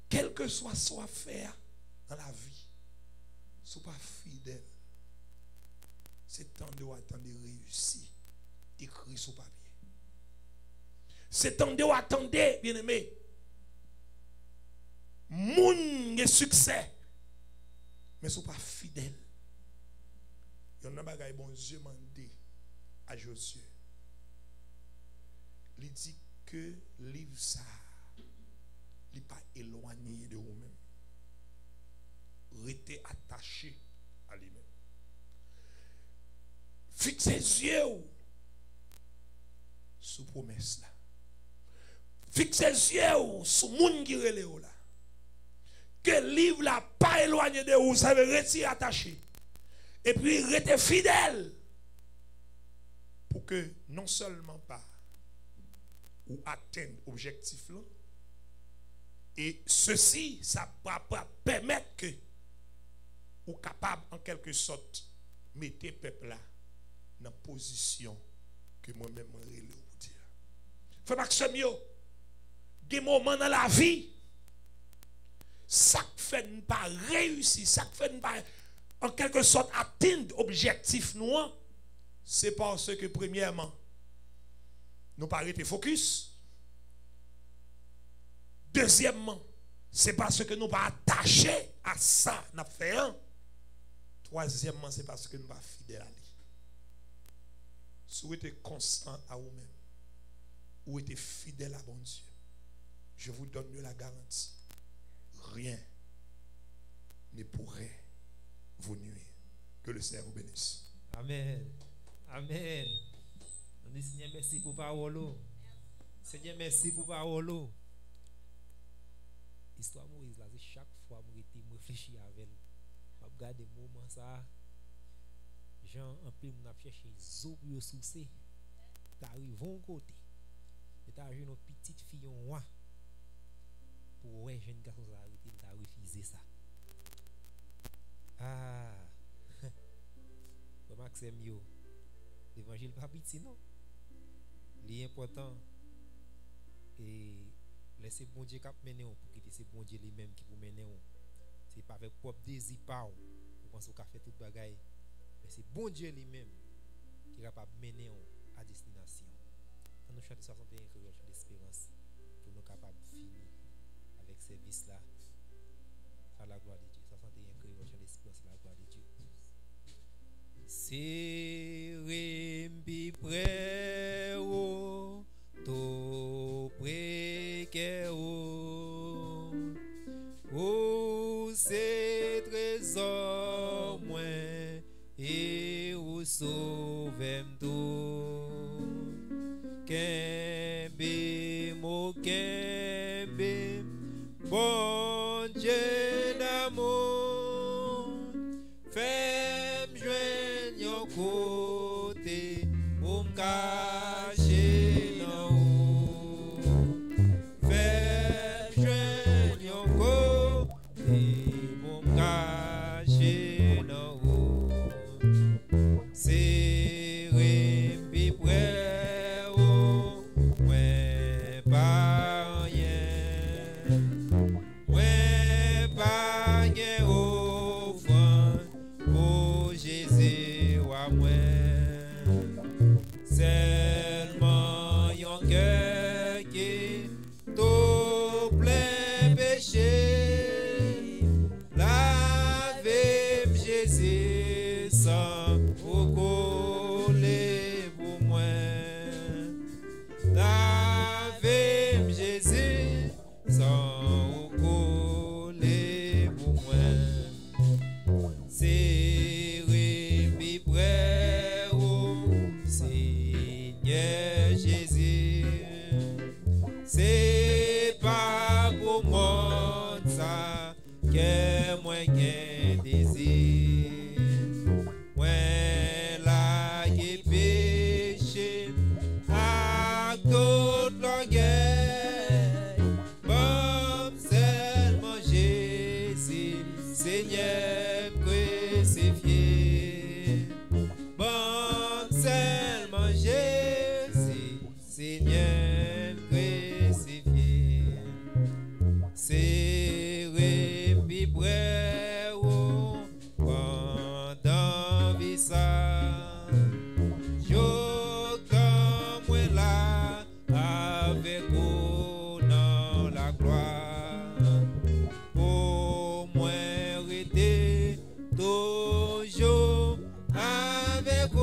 Quel que soit ce à faire dans la vie, si vous n'êtes pas fidèle, c'est temps de attendre de réussir, écrit sur papier. C'est temps de attendre, bien aimé, moun de succès, mais si vous n'êtes pas fidèle, il y a un bagage bon Dieu m'a dit à Josué. Il dit que livre ça, il n'est pas éloigné de vous-même. Restez attaché à lui-même. Fixez les yeux sous promesse là. Fixez les yeux sur le monde qui relève là. Que le livre là pas éloigné de vous, ça veut rester attaché. Et puis restez fidèle pour que non seulement pas ou atteindre l'objectif là, et ceci, ça va permettre que ou capable en quelque sorte mettre le peuple là dans la position que moi-même je vais vous dire. Frère Maxime, il y a des moments dans la vie, ça fait ne pas réussir, ça fait ne pas en quelque sorte atteindre l'objectif nous, c'est parce que premièrement, nous pas arrêter focus. Deuxièmement, c'est parce que nous pas attachés à ça, nous fait un. Troisièmement, c'est parce que nous pas fidèles à lui. Si vous êtes constant à vous-même, ou êtes fidèle à bon Dieu, je vous donne la garantie, rien ne pourrait vous nuire. Que le Seigneur vous bénisse.
Amen. Amen. On dit Seigneur merci pour parole. Seigneur merci pour parole. Histoire Moïse là, c'est chaque fois que je réfléchis avec elle. Je regarde des moments ça. Jean un peu m'a cherché zo pour soucer. T'arrives au côté. Et t'as une petite fille en roi. Pour ouais jeune garçon ça arrêté, t'as refusé ça. Ah. Maxime yo. L'évangile pas petit non. L'important et laissez bon Dieu cap mener pour que c'est bon Dieu lui-même qui vous mener. C'est pas avec propre désir pas on pense qu'on fait toute bagaille. Mais c'est bon Dieu lui-même qui est capable de mener à destination. On nous chante 61 chrétiens d'espérance pour nous capables de finir avec ce service là à la gloire de Dieu. 61 chrétiens d'espérance à la gloire de Dieu. Serembi preo to prekeo ou c'est trésor moins et ou sauvem tout kembe mo kembe bon Dieu d'amour femme joigne yon côté pour me cacher dans haut femme joigne yon côté pour me cacher dans haut c'est rembi près haut ouais pas rien ouais pas rien au fond oh Jésus wa moi seulement yon cœur qui tout plein péché lavez Jésus sans vous coller pour moi lavez Jésus sans vous Seigneur crucifié, serré puis près pendant visa, je comme moi là avec vous dans la gloire, pour moi rester toujours avec vous.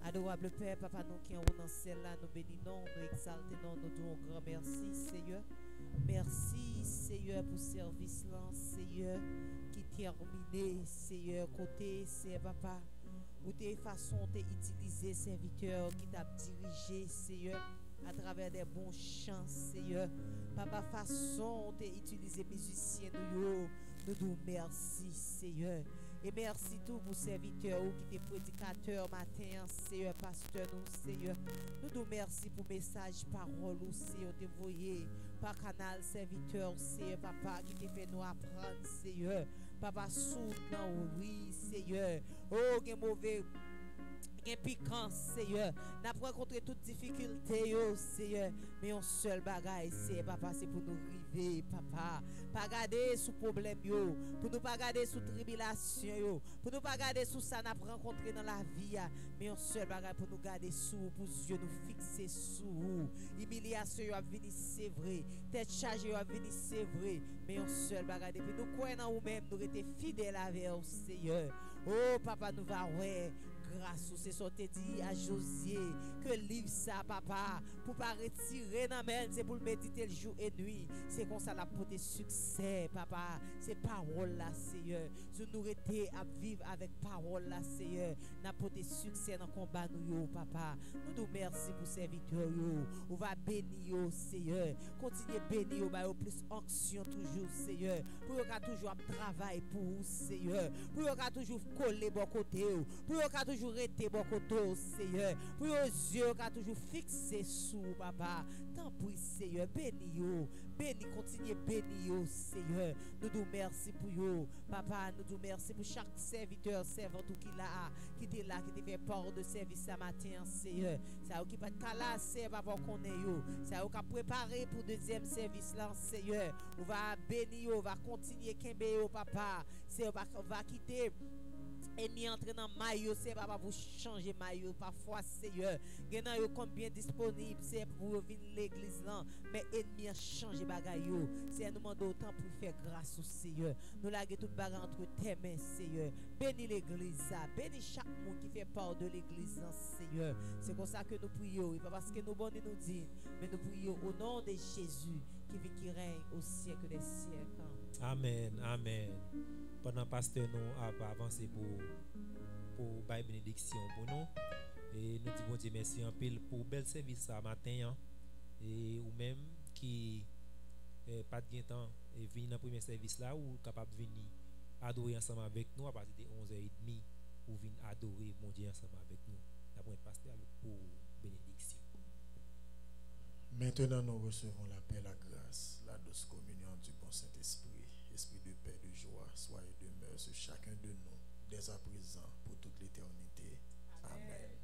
Adorable Père, Papa, nous qui sommes dans celle-là, nous bénissons, nous exaltons, nous disons grand merci, Seigneur. Merci, Seigneur, pour ce service-là, Seigneur, qui terminé, Seigneur, côté, c'est Papa, où tes façons d'utiliser serviteurs qui t'a dirigé, Seigneur, à travers des bons chants, Seigneur. Papa, façon d'utiliser musiciens, nous disons merci, Seigneur. Et merci tout pour serviteurs qui étaient prédicateurs matin, Seigneur, pasteur, nous, Seigneur. Nous nous merci pour message, parole, Seigneur, dévoyé par canal serviteur, Seigneur, Papa, qui te fait nous apprendre, Seigneur. Papa, soutenant, oui, Seigneur. Oh, quel mauvais. Piquant, Seigneur. N'a pas rencontré toute difficulté, Seigneur. Mais un seul bagaille, c'est Papa, c'est pour nous river, Papa. Pas garder sous problème, pour nous pas garder sous tribulation, pour nous pas garder sous ça n'a pas rencontré dans la vie. Mais un seul bagaille pour nous garder sous, pour Dieu nous fixer sous. Humiliation a venu, c'est vrai. Tête chargée a venu, c'est vrai. Mais un seul bagaille, depuis nous croyons en nous-mêmes, nous étions fidèles avec au Seigneur. Oh, Papa, nous va ouais. Grâce c'est ce que dit à Josier que livre ça papa pour pas retirer dans main c'est pour méditer le jour et nuit c'est comme ça la porter succès papa c'est parole là Seigneur si nous rester à vivre avec parole là Seigneur n'a porter succès dans combat nous papa nous nous merci pour serviteur on va bénir Seigneur continuer bénir ba plus onction toujours Seigneur pour qu'on toujours travail pour Seigneur pour qu'on toujours coller bon côté pour qu'on toujours rester bon côté Seigneur pour aux yeux qu'a toujours fixé sous papa tant pis Seigneur bénis continue bénis Seigneur nous nous merci pour vous papa nous nous merci pour chaque serviteur servante qui là qui était là qui te fait part de service ce matin Seigneur ça qui pas là c'est papa qu'on est yo ça qui a préparé pour deuxième service là Seigneur on va bénir on va continuer kembe papa c'est on va quitter et ni entrer dans maillot c'est pas pour changer maillot parfois Seigneur gagnant yo combien disponible c'est pour venir l'église là mais ennemi a changé bagaille yo c'est nous demander autant pour faire grâce au Seigneur nous laguer toute bagarre entre tes mains Seigneur bénis l'église ça bénis chaque monde qui fait part de l'église là Seigneur c'est comme ça que nous prions et pas parce que nous bon nous dit mais nous prions au nom de Jésus qui vit qui règne au siècle des siècles.
Amen amen. Pendant pasteur nous a avancé pour bail bénédiction pour nous et nous disons Dieu merci en pile pour bel service ça matin et ou même qui pas de temps et venir dans premier service là ou capable venir adorer ensemble avec nous à partir de 11h30 ou venir adorer mon Dieu ensemble avec nous d'après pasteur pour bénédiction.
Maintenant nous recevons la paix, la grâce, la douce communion du bon Saint-Esprit. Esprit de paix, de joie, soyez demeure sur chacun de nous, dès à présent, pour toute l'éternité. Amen.